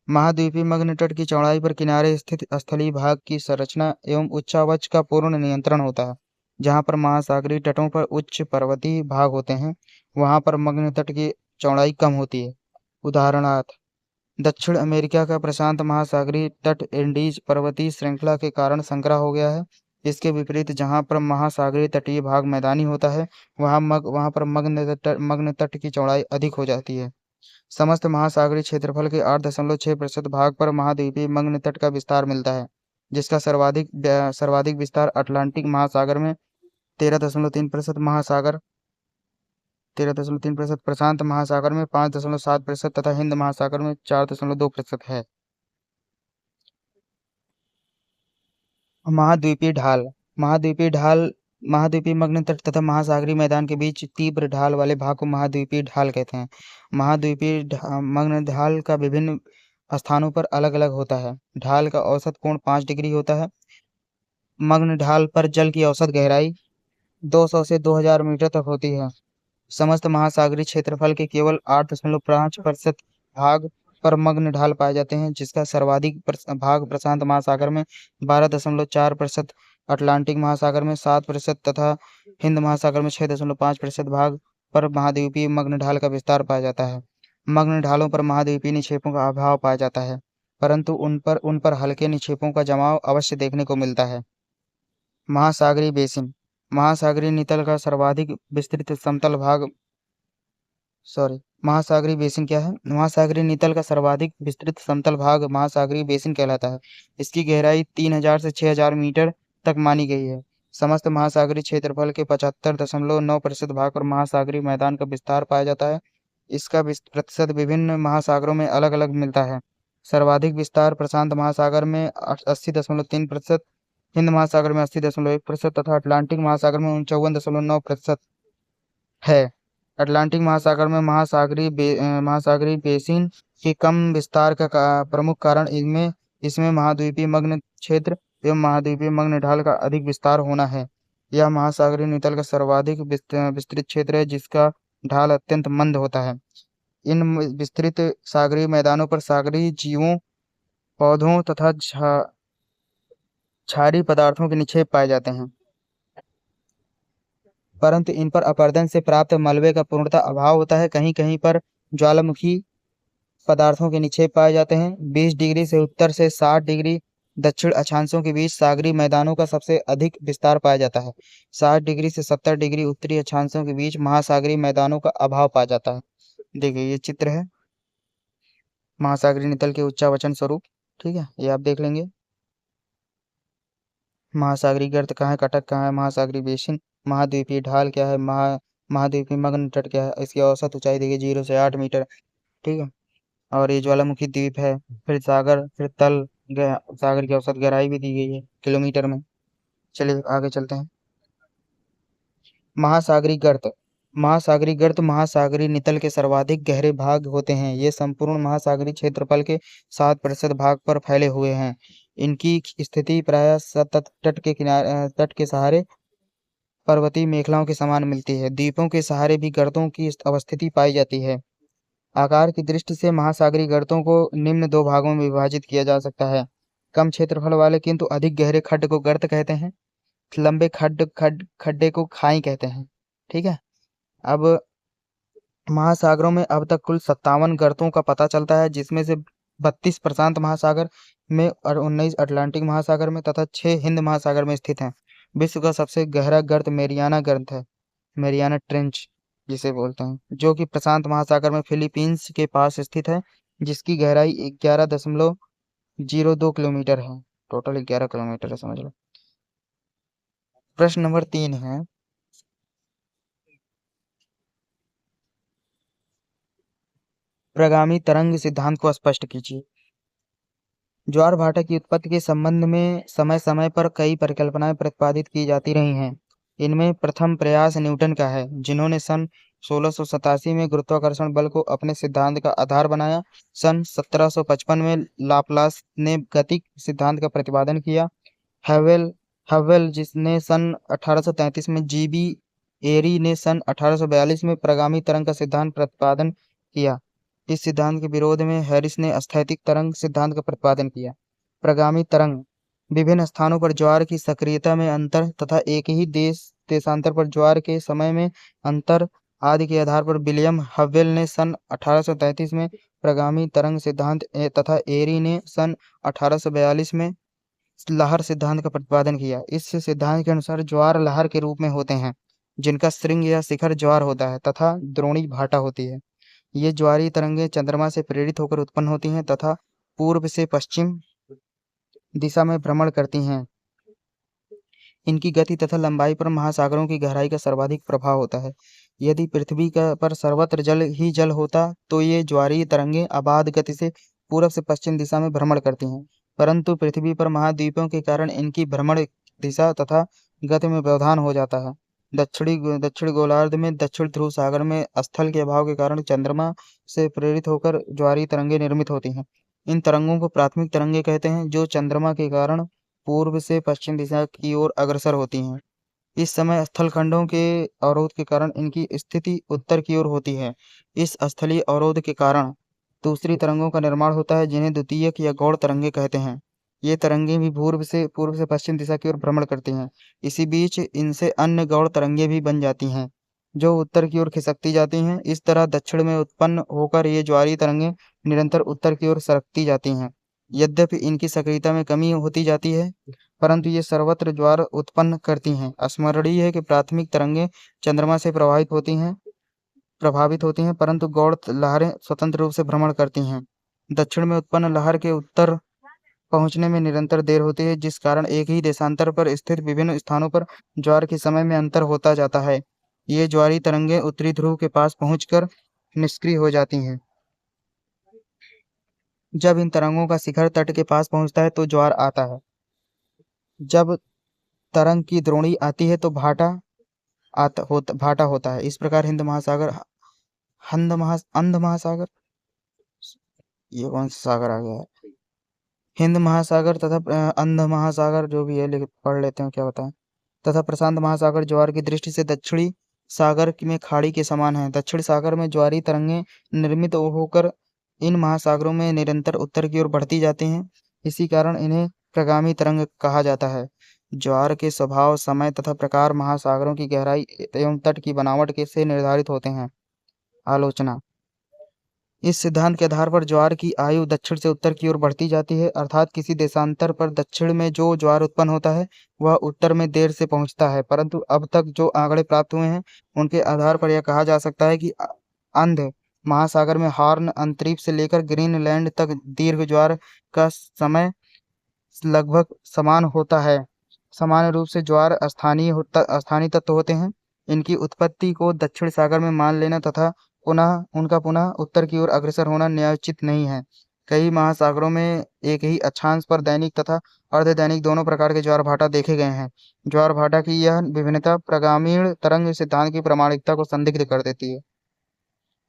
महाद्वीपीय मग्न तट की चौड़ाई पर किनारे स्थित स्थलीय भाग की संरचना एवं उच्चावच का पूर्ण नियंत्रण होता है। जहाँ पर महासागरीय तटों पर उच्च पर्वतीय भाग होते हैं वहाँ पर मग्न तट की चौड़ाई कम होती है। उदाहरणार्थ दक्षिण अमेरिका का प्रशांत महासागरीय तट एंडीज पर्वतीय श्रृंखला के कारण संकरा हो गया है। इसके विपरीत जहाँ पर महासागरीय तटीय भाग मैदानी होता है वहाँ पर मग्न तट की चौड़ाई अधिक हो जाती है। समस्त महासागरीय क्षेत्रफल के 8.6% भाग पर महाद्वीपीय मग्न तट का विस्तार मिलता है जिसका सर्वाधिक विस्तार अटलांटिक महासागर में 13.3% महासागर 13.3% प्रशांत महासागर में 5.7% तथा हिंद महासागर में 4.2% है। महाद्वीपीय ढाल। महाद्वीपीय ढाल महाद्वीपीय मग्न तट तथा महासागरीय मैदान के बीच तीव्र ढाल वाले भाग को महाद्वीपीय ढाल कहते हैं। महाद्वीपीय मग्न ढाल का विभिन्न स्थानों पर अलग अलग होता है। ढाल का औसत कोण 5 डिग्री होता है। मग्न ढाल पर जल की औसत गहराई 200 से 2000 मीटर तक होती है। समस्त महासागरीय क्षेत्रफल के केवल 8.5% भाग पर मग्न ढाल पाए जाते हैं जिसका सर्वाधिक भाग प्रशांत महासागर में 12.4%, अटलांटिक महासागर में 7% तथा हिंद महासागर में 6.5% भाग पर महाद्वीपीय मग्न ढाल का विस्तार पाया जाता है। मग्न ढालों पर महाद्वीपीय निक्षेपों का अभाव पाया जाता है परंतु उन पर हल्के निक्षेपों का जमाव अवश्य देखने को मिलता है। महासागरीय बेसिन। महासागरीय नितल का सर्वाधिक विस्तृत समतल भाग महासागरीय बेसिन क्या है? महासागरीय नितल का सर्वाधिक विस्तृत समतल भाग महासागरीय बेसिन कहलाता है। इसकी गहराई 3000 से 6000 मीटर तक मानी गई है। समस्त महासागरीय क्षेत्रफल के 75.9% भाग पर महासागरीय मैदान का विस्तार पाया जाता है। इसका प्रतिशत विभिन्न महासागरों में अलग अलग मिलता है। सर्वाधिक विस्तार प्रशांत महासागर में 80.3%, हिंद महासागर में 80.1% तथा अटलांटिक महासागर में 54.9% है। अटलांटिक महासागर में महासागरीय बेसिन के कम विस्तार का प्रमुख कारण इसमें महाद्वीपीय मग्न क्षेत्र एवं महाद्वीपीय मग्न ढाल का अधिक विस्तार होना है। यह महासागरीय नितल का सर्वाधिक विस्तृत क्षेत्र है जिसका ढाल अत्यंत मंद होता है। इन विस्तृत सागरीय मैदानों पर सागरीय जीवों, पौधों तथा क्षारीय पदार्थों के निक्षेप पाए जाते हैं परंतु इन पर अपरदन से प्राप्त मलबे का पूर्णतः अभाव होता है। कहीं कहीं पर ज्वालामुखी पदार्थों के निक्षेप पाए जाते हैं। 20 डिग्री से उत्तर से 60 डिग्री दक्षिण अक्षांशों के बीच सागरीय मैदानों का सबसे अधिक विस्तार पाया जाता है। 60 डिग्री से 70 डिग्री उत्तरी अक्षांशों के बीच महासागरीय मैदानों का अभाव पाया जाता है। देखिए ये चित्र है महासागरीय नितल के उच्चावचन स्वरूप। ठीक है, ये आप देख लेंगे। महासागरीय गर्त कहाँ है, कटक कहाँ है, महासागरीय बेसिन, महाद्वीपीय ढाल क्या है, महाद्वीपीय मग्न तट क्या है, इसकी औसत ऊंचाई देखिए 0 से 8 मीटर। ठीक है, और ये ज्वालामुखी द्वीप है, फिर सागर, फिर तल, सागर की औसत गहराई भी दी गई है किलोमीटर में। चलिए आगे चलते हैं। महासागरीय गर्त। महासागरीय गर्त महासागरीय नितल के सर्वाधिक गहरे भाग होते हैं। ये संपूर्ण महासागरीय क्षेत्रफल के 7% भाग पर फैले हुए हैं। इनकी स्थिति प्रायः सतत तट के सहारे पर्वतीय मेखलाओं के समान मिलती है। द्वीपों के सहारे भी गर्तों की अवस्थिति पाई जाती है। आकार की दृष्टि से महासागरीय गर्तों को निम्न दो भागों में विभाजित किया जा सकता है। कम क्षेत्रफल वाले किंतु अधिक गहरे खड्ड को गर्त कहते हैं। लंबे खड्डे को खाई कहते हैं। ठीक है, अब महासागरों में अब तक कुल 57 गर्तों का पता चलता है जिसमें से 32 प्रशांत महासागर में और 19 अटलांटिक महासागर में तथा 6 हिंद महासागर में स्थित हैं। विश्व का सबसे गहरा गर्त मेरियाना गर्त है, मेरियाना ट्रेंच जिसे बोलते हैं, जो कि प्रशांत महासागर में फिलीपींस के पास स्थित है, जिसकी गहराई 11.02 किलोमीटर है। टोटल 11 किलोमीटर है, समझ लो। प्रश्न नंबर 3 है, प्रगामी तरंग सिद्धांत को स्पष्ट कीजिए। ज्वार भाटा की उत्पत्ति के संबंध में समय समय पर कई परिकल्पनाएं प्रतिपादित की जाती रही हैं। इनमें प्रथम प्रयास न्यूटन का है, जिन्होंने सन 1687 में गुरुत्वाकर्षण बल को अपने सिद्धांत का आधार बनाया। सन 1755 में लाप्लास ने गतिक सिद्धांत का प्रतिपादन किया। हेवेल हेवेल जिसने सन 1833 में, जीबी एरी ने सन 1842 में प्रगामी तरंग का सिद्धांत प्रतिपादन किया। इस सिद्धांत के विरोध में हैरिस ने स्थैतिक तरंग सिद्धांत का प्रतिपादन किया। प्रगामी तरंग विभिन्न स्थानों पर ज्वार की सक्रियता में अंतर तथा एक ही देशांतर पर ज्वार के समय में अंतर आदि के आधार पर विलियम हवेल ने सन 1833 में प्रगामी तरंग सिद्धांत तथा एरी ने सन 1842 में लहर सिद्धांत का प्रतिपादन किया। इस सिद्धांत के अनुसार ज्वार लहर के रूप में होते हैं, जिनका श्रृंग या शिखर ज्वार होता है तथा द्रोणी भाटा होती है। ये ज्वारीय तरंगें चंद्रमा से प्रेरित होकर उत्पन्न होती हैं तथा पूर्व से पश्चिम दिशा में भ्रमण करती हैं। इनकी गति तथा लंबाई पर महासागरों की गहराई का सर्वाधिक प्रभाव होता है। यदि पृथ्वी पर सर्वत्र जल ही जल होता तो ये ज्वारीय तरंगें अबाध गति से पूर्व से पश्चिम दिशा में भ्रमण करती हैं, परंतु पृथ्वी पर महाद्वीपों के कारण इनकी भ्रमण दिशा तथा गति में व्यवधान हो जाता है। दक्षिण गोलार्ध में दक्षिण ध्रुव सागर में स्थल के अभाव के कारण चंद्रमा से प्रेरित होकर ज्वारीय तरंगें निर्मित होती हैं। इन तरंगों को प्राथमिक तरंगें कहते हैं, जो चंद्रमा के कारण पूर्व से पश्चिम दिशा की ओर अग्रसर होती हैं। इस समय स्थलखंडों के अवरोध के कारण इनकी स्थिति उत्तर की ओर होती है। इस स्थलीय अवरोध के कारण दूसरी तरंगों का निर्माण होता है, जिन्हें द्वितीयक या गौड़ तरंगें कहते हैं। ये तरंगें भी पूर्व से पश्चिम दिशा की ओर भ्रमण करती हैं। इसी बीच इनसे अन्य गौड़ तरंगें भी बन जाती हैं, जो उत्तर की ओर खिसकती जाती हैं। इस तरह दक्षिण में उत्पन्न होकर ये ज्वारीय तरंगें निरंतर उत्तर की ओर सरकती जाती हैं। यद्यपि इनकी सक्रियता में कमी होती जाती है, परंतु ये सर्वत्र ज्वार उत्पन्न करती हैं। स्मरणीय है कि प्राथमिक तरंगें चंद्रमा से प्रभावित होती हैं, परंतु गौड़ लहरें स्वतंत्र रूप से भ्रमण करती हैं। दक्षिण में उत्पन्न लहर के उत्तर पहुंचने में निरंतर देर होती है, जिस कारण एक ही देशांतर पर स्थित विभिन्न स्थानों पर ज्वार के समय में अंतर होता जाता है। ये ज्वारीय तरंगें उत्तरी ध्रुव के पास पहुंचकर निष्क्रिय हो जाती हैं। जब इन तरंगों का शिखर तट के पास पहुंचता है तो ज्वार आता है। जब तरंग की द्रोणी आती है तो भाटा होता है। इस प्रकार अंध महासागर, ये कौन सा सागर आ गया है, हिंद महासागर तथा अंध महासागर, जो भी है लेकिन पढ़ लेते हैं क्या बताएं, तथा प्रशांत महासागर ज्वार की दृष्टि से दक्षिणी सागर में खाड़ी के समान है। दक्षिण सागर में ज्वारीय तरंगें निर्मित होकर इन महासागरों में निरंतर उत्तर की ओर बढ़ती जाती हैं। इसी कारण इन्हें प्रगामी तरंग कहा जाता है। ज्वार के स्वभाव, समय तथा प्रकार महासागरों की गहराई एवं तट की बनावट के से निर्धारित होते हैं। आलोचना। इस सिद्धांत के आधार पर ज्वार की आयु दक्षिण से उत्तर की ओर बढ़ती जाती है, अर्थात किसी देशांतर पर दक्षिण में जो ज्वार उत्पन्न होता है वह उत्तर में देर से पहुंचता है। परंतु अब तक जो आंकड़े प्राप्त हुए हैं उनके आधार पर यह कहा जा सकता है कि अंध महासागर में हॉर्न अंतरीप से लेकर ग्रीनलैंड तक दीर्घ ज्वार का समय लगभग समान होता है। सामान्य रूप से ज्वार स्थानीय तत्व होते हैं। इनकी उत्पत्ति को दक्षिण सागर में मान लेना तथा पुनः उत्तर की ओर अग्रसर होना न्यायोचित नहीं है। कई महासागरों में एक ही अक्षांश पर दैनिक तथा अर्धदैनिक दोनों प्रकार के ज्वार भाटा देखे गए हैं। ज्वार भाटा की यह विभिन्नता प्रगामीण तरंग सिद्धांत की प्रामाणिकता को संदिग्ध कर देती है।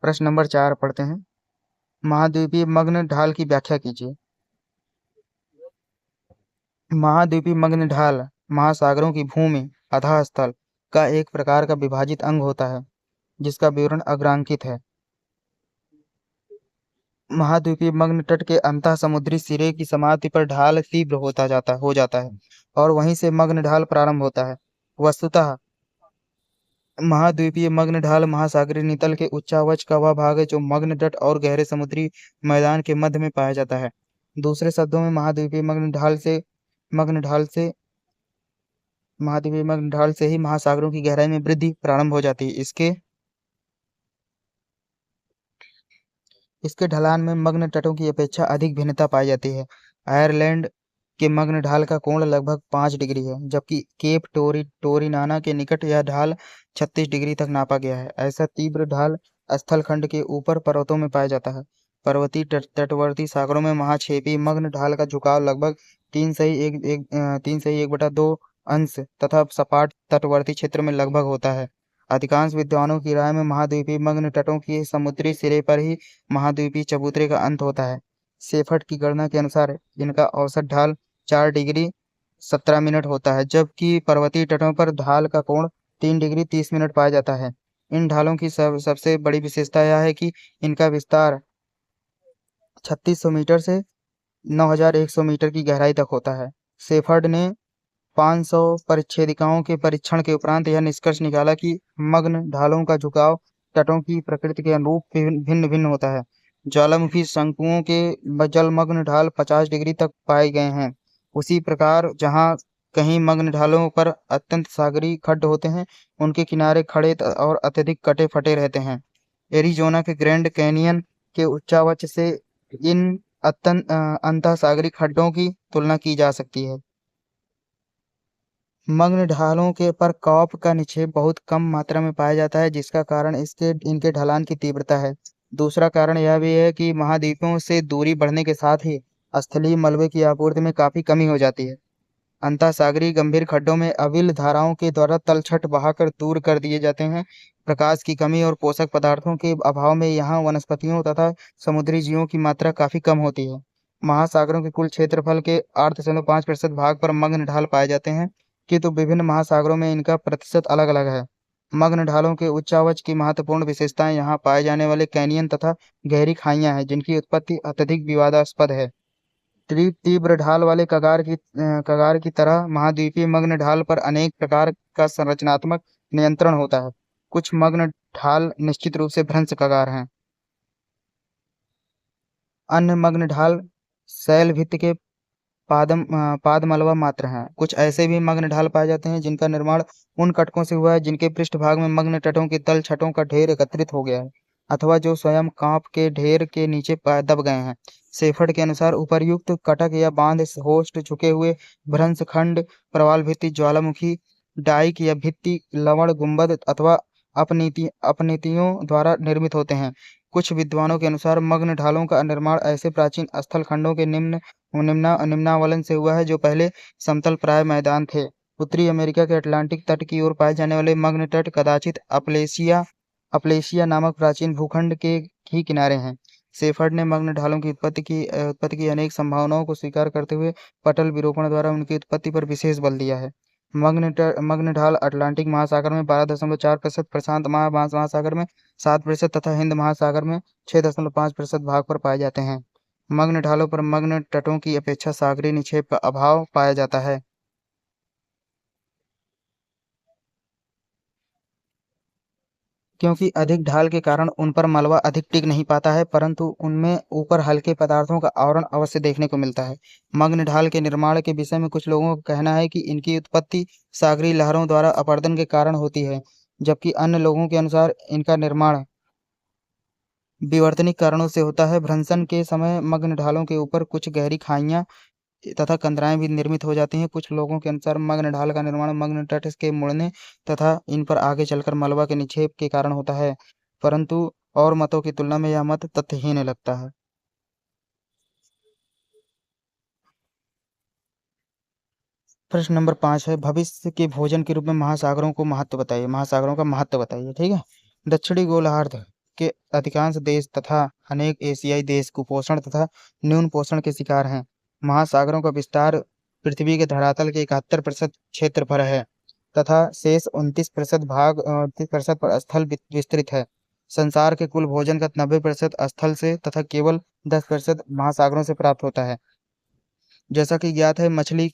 प्रश्न नंबर 4 पढ़ते हैं। महाद्वीपीय मग्न ढाल की व्याख्या कीजिए। महाद्वीपीय मग्न ढाल महासागरों की भूमि अधः स्थल का एक प्रकार का विभाजित अंग होता है, जिसका विवरण अग्रांकित है। महाद्वीपीय मग्न तट के अंतः समुद्री सिरे की समाप्ति पर ढाल तीव्र हो जाता है और वहीं से मग्न ढाल प्रारंभ होता है। वस्तुतः महाद्वीपीय मग्न ढाल महासागरीय नितल के उच्चावच का वह भाग है जो मग्न तट और गहरे समुद्री मैदान के मध्य में पाया जाता है। दूसरे शब्दों में महाद्वीपीय मग्न ढाल से ही महासागरों की गहराई में वृद्धि प्रारंभ हो जाती है। इसके ढलान में मग्न तटों की अपेक्षा अधिक भिन्नता पाई जाती है। आयरलैंड के मग्न ढाल का कोण लगभग 5 डिग्री है, जबकि केप टोरिनाना के निकट यह ढाल 36 डिग्री तक नापा गया है। ऐसा तीव्र ढाल स्थल खंड के ऊपर पर्वतों में पाया जाता है। पर्वतीय तटवर्ती सागरों में महाक्षेपी मग्न ढाल का झुकाव लगभग 3 से 1/2 अंश तथा सपाट तटवर्ती क्षेत्र में लगभग होता है। अधिकांश विद्वानों की राय में महाद्वीपीय मग्न तटों के समुद्री सिरे पर ही महाद्वीपीय चबूतरे का अंत होता है। सेफर्ट की गणना के अनुसार इनका औसत ढाल 4 डिग्री 17 मिनट होता है, जबकि पर्वतीय तटों पर ढाल का कोण 3 डिग्री 30 मिनट पाया जाता है। इन ढालों की सबसे बड़ी विशेषता यह है कि इनका विस्तार 3600 मीटर से 9100 मीटर की गहराई तक होता है। सेफर्ड ने 500 परिच्छेदिकाओं के परीक्षण के उपरांत यह निष्कर्ष निकाला कि मग्न ढालों का झुकाव तटों की प्रकृति के अनुरूप भिन्न भिन्न होता है। ज्वालामुखी शंकुओं के जलमग्न ढाल 50 डिग्री तक पाए गए हैं। उसी प्रकार जहां कहीं मग्न ढालों पर अत्यंत सागरीय खड्ड होते हैं, उनके किनारे खड़े और अत्यधिक कटे फटे रहते हैं। एरिजोना के ग्रैंड कैनियन के उच्चावच से इन अंतः सागरीय खड्डों की तुलना की जा सकती है। मग्न ढालों के पर कॉप का निक्षेप बहुत कम मात्रा में पाया जाता है, जिसका कारण इनके ढलान की तीव्रता है। दूसरा कारण यह भी है कि महाद्वीपों से दूरी बढ़ने के साथ ही स्थलीय मलबे की आपूर्ति में काफी कमी हो जाती है। अंतःसागरीय गंभीर खड्डों में अविल धाराओं के द्वारा तलछट बहाकर दूर कर दिए जाते हैं। प्रकाश की कमी और पोषक पदार्थों के अभाव में यहाँ वनस्पतियों तथा समुद्री जीवों की मात्रा काफी कम होती है। महासागरों के कुल क्षेत्रफल के 8.5% भाग पर मग्न ढाल पाए जाते हैं, किंतु विभिन्न महासागरों में इनका प्रतिशत अलग अलग है। मग्न ढालों के उच्चावच की महत्वपूर्ण विशेषताएं यहाँ पाए जाने वाले कैनियन तथा गहरी खाइयां हैं, जिनकी उत्पत्ति अत्यधिक विवादास्पद है। तीव्र ढाल वाले कगार की तरह महाद्वीपीय मग्न ढाल पर अनेक प्रकार का संरचनात्मक नियंत्रण होता है। कुछ मग्न ढाल निश्चित रूप से भ्रंश कगार हैं। अन्य मग्न ढाल शैल भित्ति के पादमलवा मात्र हैं। कुछ ऐसे भी मग्न ढाल पाए जाते हैं जिनका निर्माण उन कटकों से हुआ है जिनके पृष्ठभाग में मग्न तटों के तल छटों का ढेर एकत्रित हो गया है, अथवा जो स्वयं कांप के ढेर के नीचे दब गए हैं। सेफर्ड के अनुसार उपर्युक्त कटक या बांध होस्ट झुके हुए भ्रंश खंड प्रवाल भित्ति ज्वालामुखी डाइक या भित्ति लवण गुंबद अथवा अपनीतियों द्वारा निर्मित होते हैं। कुछ विद्वानों के अनुसार मग्न ढालों का निर्माण ऐसे प्राचीन स्थल खंडों के निम्नावलन से हुआ है जो पहले समतल प्राय मैदान थे। उत्तरी अमेरिका के अटलांटिक तट की ओर पाए जाने वाले मग्न तट कदाचित अपलेशिया नामक प्राचीन भूखंड के ही किनारे हैं। सेफर्ड ने मग्न ढालों की उत्पत्ति की अनेक संभावनाओं को स्वीकार करते हुए पटल विरूपण द्वारा उनकी उत्पत्ति पर विशेष बल दिया है। मग्न ढाल अटलांटिक महासागर में 12.4%, प्रशांत महासागर में 7% तथा हिंद महासागर में 6.5% भाग पर पाए जाते हैं। मग्न ढालों पर मग्न तटों की अपेक्षा सागरीय निक्षेप का अभाव पाया जाता है, क्योंकि अधिक ढाल के कारण उन पर मलबा अधिक टिक नहीं पाता है, परंतु उनमें ऊपर हल्के पदार्थों का आवरण अवश्य देखने को मिलता है। मग्न ढाल के निर्माण के विषय में कुछ लोगों का कहना है कि इनकी उत्पत्ति सागरीय लहरों द्वारा अपरदन के कारण होती है, जबकि अन्य लोगों के अनुसार इनका निर्माण विवर्तनिक कारणों से होता है। भ्रंशन के समय मग्न ढालों के ऊपर कुछ गहरी खाइयां तथा कंदराएं भी निर्मित हो जाती हैं। कुछ लोगों के अनुसार मग्न ढाल का निर्माण मग्न तट के मुड़ने तथा इन पर आगे चलकर मलबा के निक्षेप के कारण होता है, परंतु और मतों की तुलना में यह मत तथ्यहीन लगता है। प्रश्न नंबर 5 है, भविष्य के भोजन के रूप में महासागरों को महत्व बताइए। महासागरों का महत्व बताइए। ठीक है। दक्षिणी गोलार्ध के अधिकांश देश तथा अनेक एशियाई देश कुपोषण तथा न्यून पोषण के शिकार हैं। महासागरों का विस्तार पृथ्वी के धरातल के 71% क्षेत्र पर है तथा शेष 29% पर स्थल विस्तृत है। संसार के कुल भोजन का 90% स्थल से तथा केवल 10% महासागरों से प्राप्त होता है। जैसा कि ज्ञात है, मछली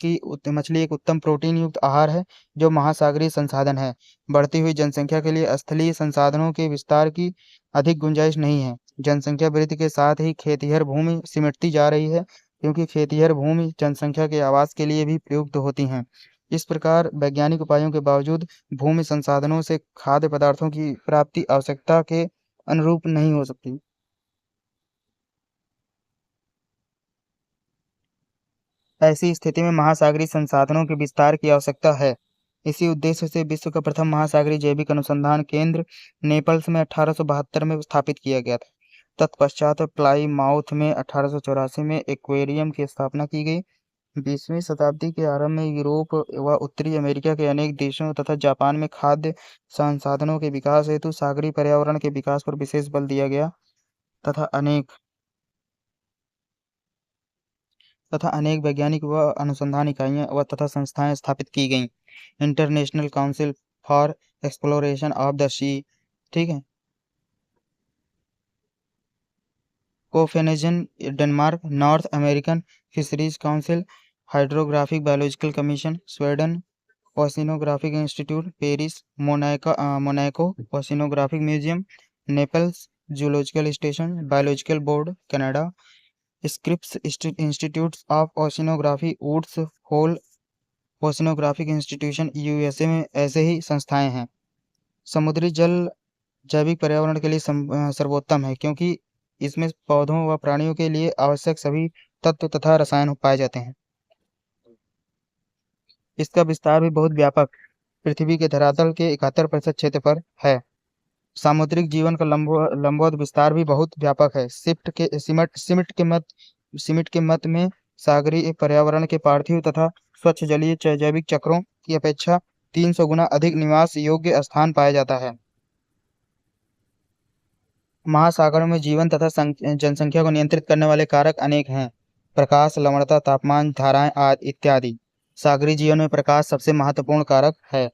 एक उत्तम प्रोटीन युक्त आहार है जो महासागरीय संसाधन है। बढ़ती हुई जनसंख्या के लिए स्थलीय संसाधनों के विस्तार की अधिक गुंजाइश नहीं है। जनसंख्या वृद्धि के साथ ही खेतिहर भूमि सिमटती जा रही है, क्योंकि खेतिहर भूमि जनसंख्या के आवास के लिए भी प्रयुक्त होती हैं। इस प्रकार वैज्ञानिक उपायों के बावजूद भूमि संसाधनों से खाद्य पदार्थों की प्राप्ति आवश्यकता के अनुरूप नहीं हो सकती। ऐसी स्थिति में महासागरीय संसाधनों के विस्तार की आवश्यकता है। इसी उद्देश्य से विश्व का प्रथम महासागरीय जैविक अनुसंधान केंद्र नेपल्स में 1872 में स्थापित किया गया था। तत्पश्चात प्लाईमाउथ में 1884 में एक्वेरियम की स्थापना की गई। 20वीं शताब्दी के आरंभ में यूरोप व उत्तरी अमेरिका के अनेक देशों तथा जापान में खाद्य संसाधनों के विकास हेतु सागरीय पर्यावरण के विकास पर विशेष बल दिया गया तथा अनेक वैज्ञानिक व अनुसंधान इकाइयां व तथा संस्थाएं स्थापित की गईं। International council for exploration of the sea, ठीक है, Copenhagen Denmark, North American fisheries council, hydrographic biological commission Sweden, oceanographic institute Paris, Monaco oceanographic museum Naples, zoological station, biological board Canada, Scripps institute of oceanography Woods Hole oceanographic institution USA में ऐसे ही संस्थाएं हैं। समुद्री जल जैविक पर्यावरण के लिए सर्वोत्तम है क्योंकि इसमें पौधों व प्राणियों के लिए आवश्यक सभी तत्व तथा रसायन पाए जाते हैं। इसका विस्तार भी बहुत व्यापक पृथ्वी के धरातल के 71% क्षेत्र पर है। सामुद्रिक जीवन का लंबवत विस्तार भी बहुत व्यापक है। सिमट के मत में सागरीय पर्यावरण के पार्थिव तथा स्वच्छ जलीय जैविक चक्रों की अपेक्षा 300 गुना अधिक निवास योग्य स्थान पाया जाता है। महासागरों में जीवन तथा जनसंख्या को नियंत्रित करने वाले कारक अनेक हैं। प्रकाश, लवणता, तापमान, धाराएं आदि इत्यादि। सागरीय जीवन में प्रकाश सबसे महत्वपूर्ण कारक है।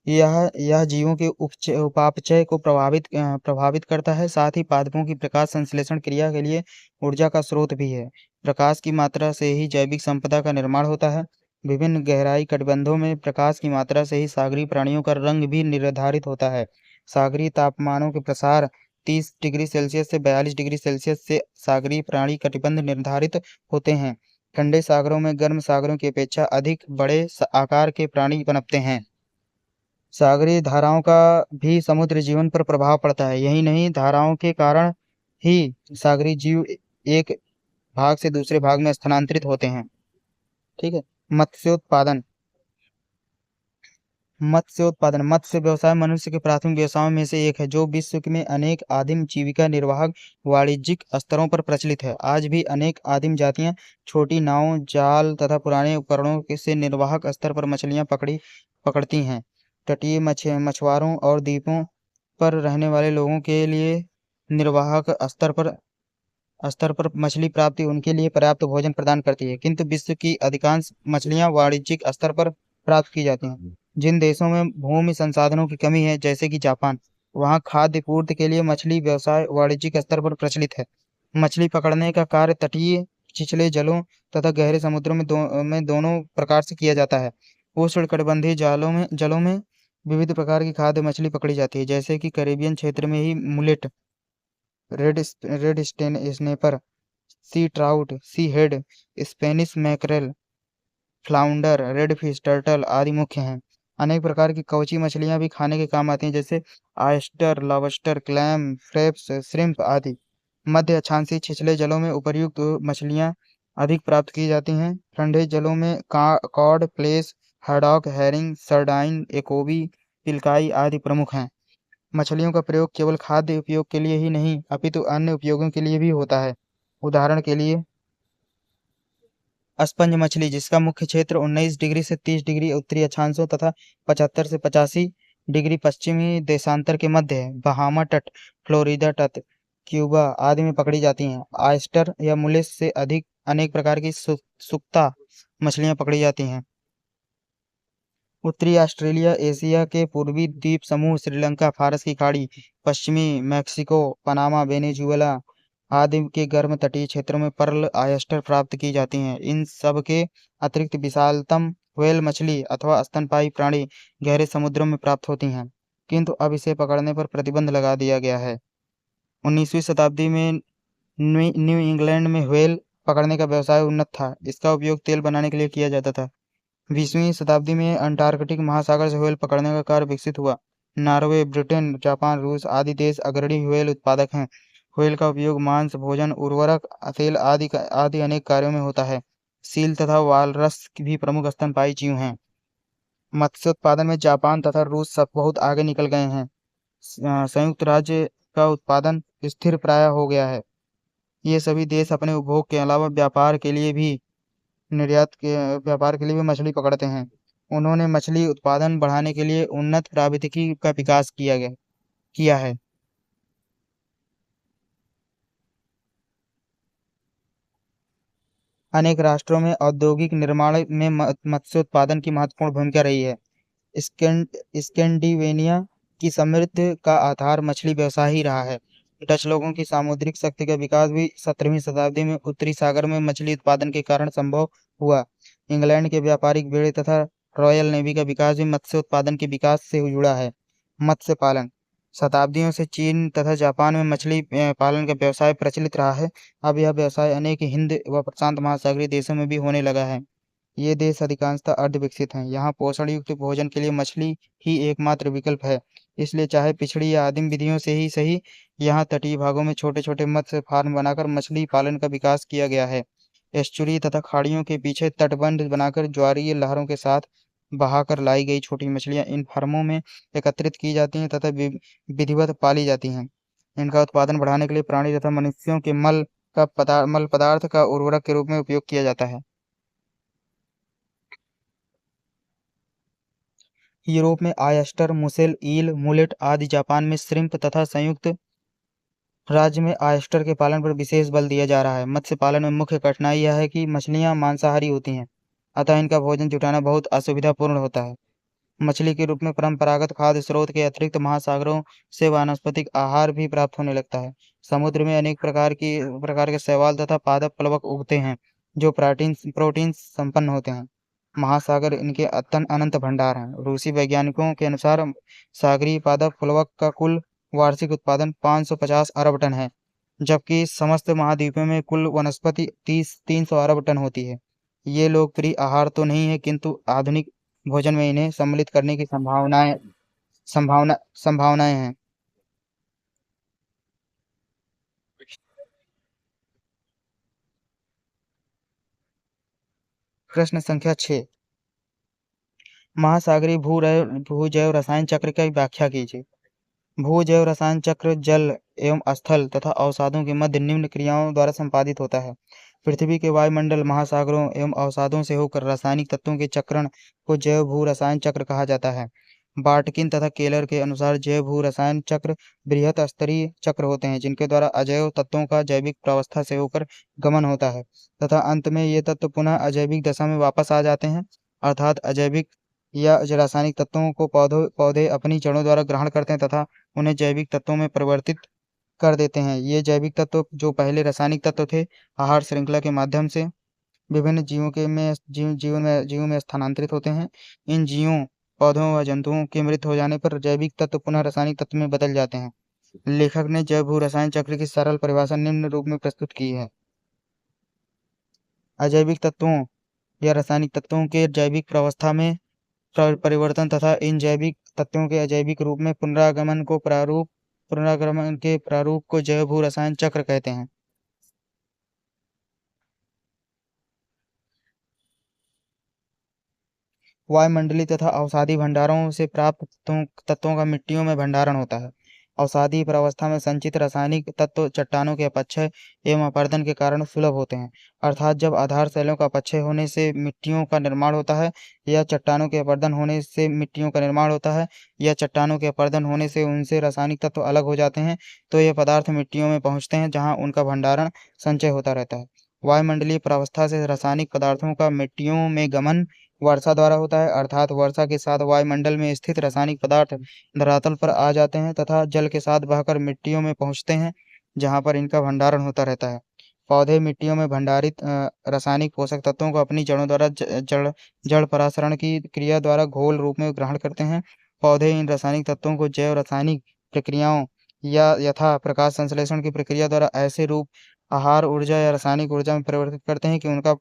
यह जीवों के उपापचय को प्रभावित करता है, साथ ही पादपों की प्रकाश संश्लेषण क्रिया के लिए ऊर्जा का स्रोत भी है। प्रकाश की मात्रा से ही जैविक संपदा का निर्माण होता है। विभिन्न गहराई कटिबंधों में प्रकाश की मात्रा से ही सागरीय प्राणियों का रंग भी निर्धारित होता है। सागरीय तापमानों के प्रसार 30 डिग्री सेल्सियस से 42 डिग्री सेल्सियस से सागरीय प्राणी कटिबंध निर्धारित होते हैं। ठंडे सागरों में गर्म सागरों की अपेक्षा अधिक बड़े आकार के प्राणी पनपते हैं। सागरीय धाराओं का भी समुद्र जीवन पर प्रभाव पड़ता है। यही नहीं, धाराओं के कारण ही सागरीय जीव एक भाग से दूसरे भाग में स्थानांतरित होते हैं। ठीक है। मत्स्योत्पादन मत्स्य व्यवसाय मनुष्य के प्राथमिक व्यवसायों में से एक है, जो विश्व में अनेक आदिम जीविका निर्वाहक वाणिज्यिक स्तरों पर प्रचलित है। आज भी अनेक आदिम जातियां छोटी नावों, जाल तथा पुराने उपकरणों से निर्वाहक स्तर पर मछलियां पकड़ती हैं। तटीय मछुआरों और द्वीपों पर रहने वाले लोगों के लिए निर्वाहक स्तर पर मछली प्राप्ति उनके लिए पर्याप्त भोजन प्रदान करती है, किंतु विश्व की अधिकांश मछलियां वाणिज्यिक स्तर पर प्राप्त की जाती हैं। जिन देशों में भूमि संसाधनों की कमी है, जैसे कि जापान, वहाँ खाद्य पूर्ति के लिए मछली व्यवसाय वाणिज्यिक स्तर पर प्रचलित है। मछली पकड़ने का कार्य तटीय, छिछले जलों तथा गहरे समुद्रों में दोनों प्रकार से किया जाता है। उष्णकटिबंधीय जलों में विविध प्रकार की खाद्य मछली पकड़ी जाती है, जैसे कि कैरेबियन क्षेत्र में ही mullet, red snapper, sea trout, sea head, Spanish mackerel, flounder, redfish, turtle आदि मुख्य हैं। अनेक प्रकार की कवची मछलियां भी खाने के काम आती हैं, जैसे ऑयस्टर, लॉबस्टर, क्लैम, फ्रेप्स, श्रिम्प आदि। मध्य अक्षांशीय छिछले जलों में उपर्युक्त मछलियां अधिक प्राप्त की जाती हैं। ठंडे जलों में कॉड, प्लेस, हैडॉक, हैरिंग, सर्डाइन, एकोबी, पिल्काई आदि प्रमुख हैं। मछलियों का प्रयोग केवल खाद्य उपयोग के लिए ही नहीं, अपितु अन्य उपयोगों के लिए भी होता है। उदाहरण के लिए स्पंज मछली, जिसका मुख्य क्षेत्र 19 डिग्री से 30 डिग्री उत्तरी अक्षांशों तथा 75 से 85 डिग्री पश्चिमी देशांतर के मध्य है। बहामा तट, फ्लोरिडा तट, क्यूबा आदि में पकड़ी जाती हैं। ऑयस्टर या मुलेस से अधिक अनेक प्रकार की सुक्ता मछलियां पकड़ी जाती हैं। उत्तरी ऑस्ट्रेलिया, एशिया के पूर्वी द्वीप समूह, श्रीलंका, फारस की खाड़ी, पश्चिमी मैक्सिको, पनामा, वेनेजुएला आदि के गर्म तटीय क्षेत्रों में पर्ल ऑयस्टर प्राप्त की जाती हैं। इन सब के अतिरिक्त विशालतम व्हेल मछली अथवा स्तनपायी प्राणी गहरे समुद्रों में प्राप्त होती हैं, किंतु अब इसे पकड़ने पर प्रतिबंध लगा दिया गया है। 19वीं शताब्दी में न्यू इंग्लैंड में व्हेल पकड़ने का व्यवसाय उन्नत था। इसका उपयोग तेल बनाने के लिए किया जाता था। 20वीं शताब्दी में अंटार्कटिक महासागर से व्हेल पकड़ने का कार्य विकसित हुआ। नॉर्वे, ब्रिटेन, जापान, रूस आदि देश अग्रणी व्हेल उत्पादक हैं। व्हेल का उपयोग मांस, भोजन, उर्वरक, तेल आदि अनेक कार्यों में होता है। सील तथा वालरस भी प्रमुख स्तनपायी जीव हैं। मत्स्योत्पादन में जापान तथा रूस सब बहुत आगे निकल गए हैं। संयुक्त राज्य का उत्पादन स्थिर प्राय हो गया है। ये सभी देश अपने उपभोग के अलावा व्यापार के लिए भी मछली पकड़ते हैं। उन्होंने मछली उत्पादन बढ़ाने के लिए उन्नत प्रौद्योगिकी का विकास किया है। अनेक राष्ट्रों में औद्योगिक निर्माण में मत्स्य उत्पादन की महत्वपूर्ण भूमिका रही है। स्कैंडिनेविया की समृद्धि का आधार मछली व्यवसाय ही रहा है। डच लोगों की सामुद्रिक शक्ति का विकास भी 17वीं शताब्दी में उत्तरी सागर में मछली उत्पादन के कारण संभव हुआ। इंग्लैंड के व्यापारिक बेड़े तथा रॉयल नेवी का विकास भी मत्स्य उत्पादन के विकास से जुड़ा है। मत्स्य पालन शताब्दियों से चीन तथा जापान में मछली पालन का व्यवसाय प्रचलित रहा है। अब यह व्यवसाय अनेक हिंद व प्रशांत महासागरीय देशों में भी होने लगा है। ये देश अधिकांशतः अर्ध-विकसित हैं। यहाँ पोषण युक्त भोजन के लिए मछली ही एकमात्र विकल्प है। इसलिए चाहे पिछड़ी या आदिम विधियों से ही सही, यहाँ तटीय भागों में छोटे-छोटे मत्स्य फार्म बनाकर मछली पालन का विकास किया गया है। एस्चुरी तथा खाड़ियों के पीछे तटबंध बनाकर ज्वारीय लहरों के साथ बहाकर लाई गई छोटी मछलियाँ इन फार्मों में एकत्रित की जाती हैं तथा विधिवत पाली जाती हैं। इनका उत्पादन बढ़ाने के लिए प्राणी तथा मनुष्यों के मल पदार्थ का उर्वरक के रूप में उपयोग किया जाता है। यूरोप में ऑयस्टर, मुसेल, ईल, मुलेट आदि, जापान में श्रिम्प तथा संयुक्त राज्य में ऑयस्टर के पालन पर विशेष बल दिया जा रहा है। मत्स्य पालन में मुख्य कठिनाई यह है कि मछलियाँ मांसाहारी होती हैं, अतः इनका भोजन जुटाना बहुत असुविधापूर्ण होता है। मछली के रूप में परंपरागत खाद्य स्रोत के अतिरिक्त महासागरों से वानस्पतिक आहार भी प्राप्त होने लगता है। समुद्र में अनेक प्रकार के शैवाल तथा पादप प्लवक उगते हैं, जो प्रोटीन संपन्न होते हैं। महासागर इनके अनंत भंडार हैं। रूसी वैज्ञानिकों के अनुसार सागरीय पादप प्लवक का कुल वार्षिक उत्पादन 550 अरब टन है, जबकि समस्त महाद्वीपों में कुल वनस्पति 300 अरब टन होती है। ये लोकप्रिय आहार तो नहीं है, किंतु आधुनिक भोजन में इन्हें सम्मिलित करने की संभावनाएं हैं। प्रश्न संख्या 6, महासागरीय भूजैव रसायन चक्र की व्याख्या कीजिए। भूजैव रसायन चक्र जल एवं स्थल तथा अवसादों के मध्य निम्न क्रियाओं द्वारा संपादित होता है। पृथ्वी के वायुमंडल, महासागरों एवं अवसादों से होकर रासायनिक तत्वों के चक्रण को जैव भू रसायन चक्र कहा जाता है। बार्टकिन तथा केलर के अनुसार जैव भू रसायन चक्र बृहत स्तरीय चक्र होते हैं, जिनके द्वारा अजैव तत्वों का जैविक प्रावस्था से होकर गमन होता है तथा अंत में ये तत्व पुनः अजैविक दशा में वापस आ जाते हैं। अर्थात अजैविक या रासायनिक तत्वों को पौधे अपनी जड़ों द्वारा ग्रहण करते हैं तथा उन्हें जैविक तत्वों में परिवर्तित कर देते हैं। ये जैविक तत्व जो पहले रासायनिक तत्व थे, आहार श्रृंखला के माध्यम से विभिन्न जीवों में स्थानांतरित होते हैं। इन जीवों, पौधों व जंतुओं के मृत हो जाने पर जैविक तत्व पुनः रासायनिक तत्व में बदल जाते हैं। लेखक ने जैव भू रसायन चक्र की सरल परिभाषा निम्न रूप में प्रस्तुत की है। अजैविक तत्वों या रासायनिक तत्वों के जैविक प्रावस्था में परिवर्तन तथा इन जैविक तत्वों के अजैविक रूप में पुनरागमन के प्रारूप को जैव भू रसायन चक्र कहते हैं। वायुमंडलीय तथा अवसादी भंडारों से प्राप्त तत्वों का मिट्टियों में भंडारण होता है। अवसादी प्रावस्था में संचित रासायनिक तत्व चट्टानों के अपक्षय एवं अपरदन के कारण सुलभ होते हैं। अर्थात जब आधार शैलों का अपक्षय होने से मिट्टियों का निर्माण होता है या चट्टानों के अपरदन होने से मिट्टियों का निर्माण होता है या चट्टानों के अपरदन होने से उनसे रासायनिक तत्व अलग हो जाते हैं, तो ये पदार्थ मिट्टियों में पहुँचते हैं, जहाँ उनका भंडारण संचय होता रहता है। वायुमंडलीय प्रावस्था से रासायनिक पदार्थों का मिट्टियों में गमन वर्षा द्वारा होता है, अर्थात वर्षा के साथ वायुमंडल में स्थित रासायनिक पदार्थ धरातल पर आ जाते हैं तथा जल के साथ बहकर मिट्टियों में पहुँचते हैं, जहाँ पर इनका भंडारण होता रहता है। पौधे मिट्टियों में भंडारित रासायनिक पोषक तत्वों को अपनी जड़ों द्वारा जड़ परासरण की क्रिया द्वारा घोल रूप में ग्रहण करते हैं। पौधे इन रासायनिक तत्वों को जैव रासायनिक प्रक्रियाओं या यथा प्रकाश संश्लेषण की प्रक्रिया द्वारा ऐसे रूप, आहार ऊर्जा या रासायनिक ऊर्जा में परिवर्तित करते हैं कि उनका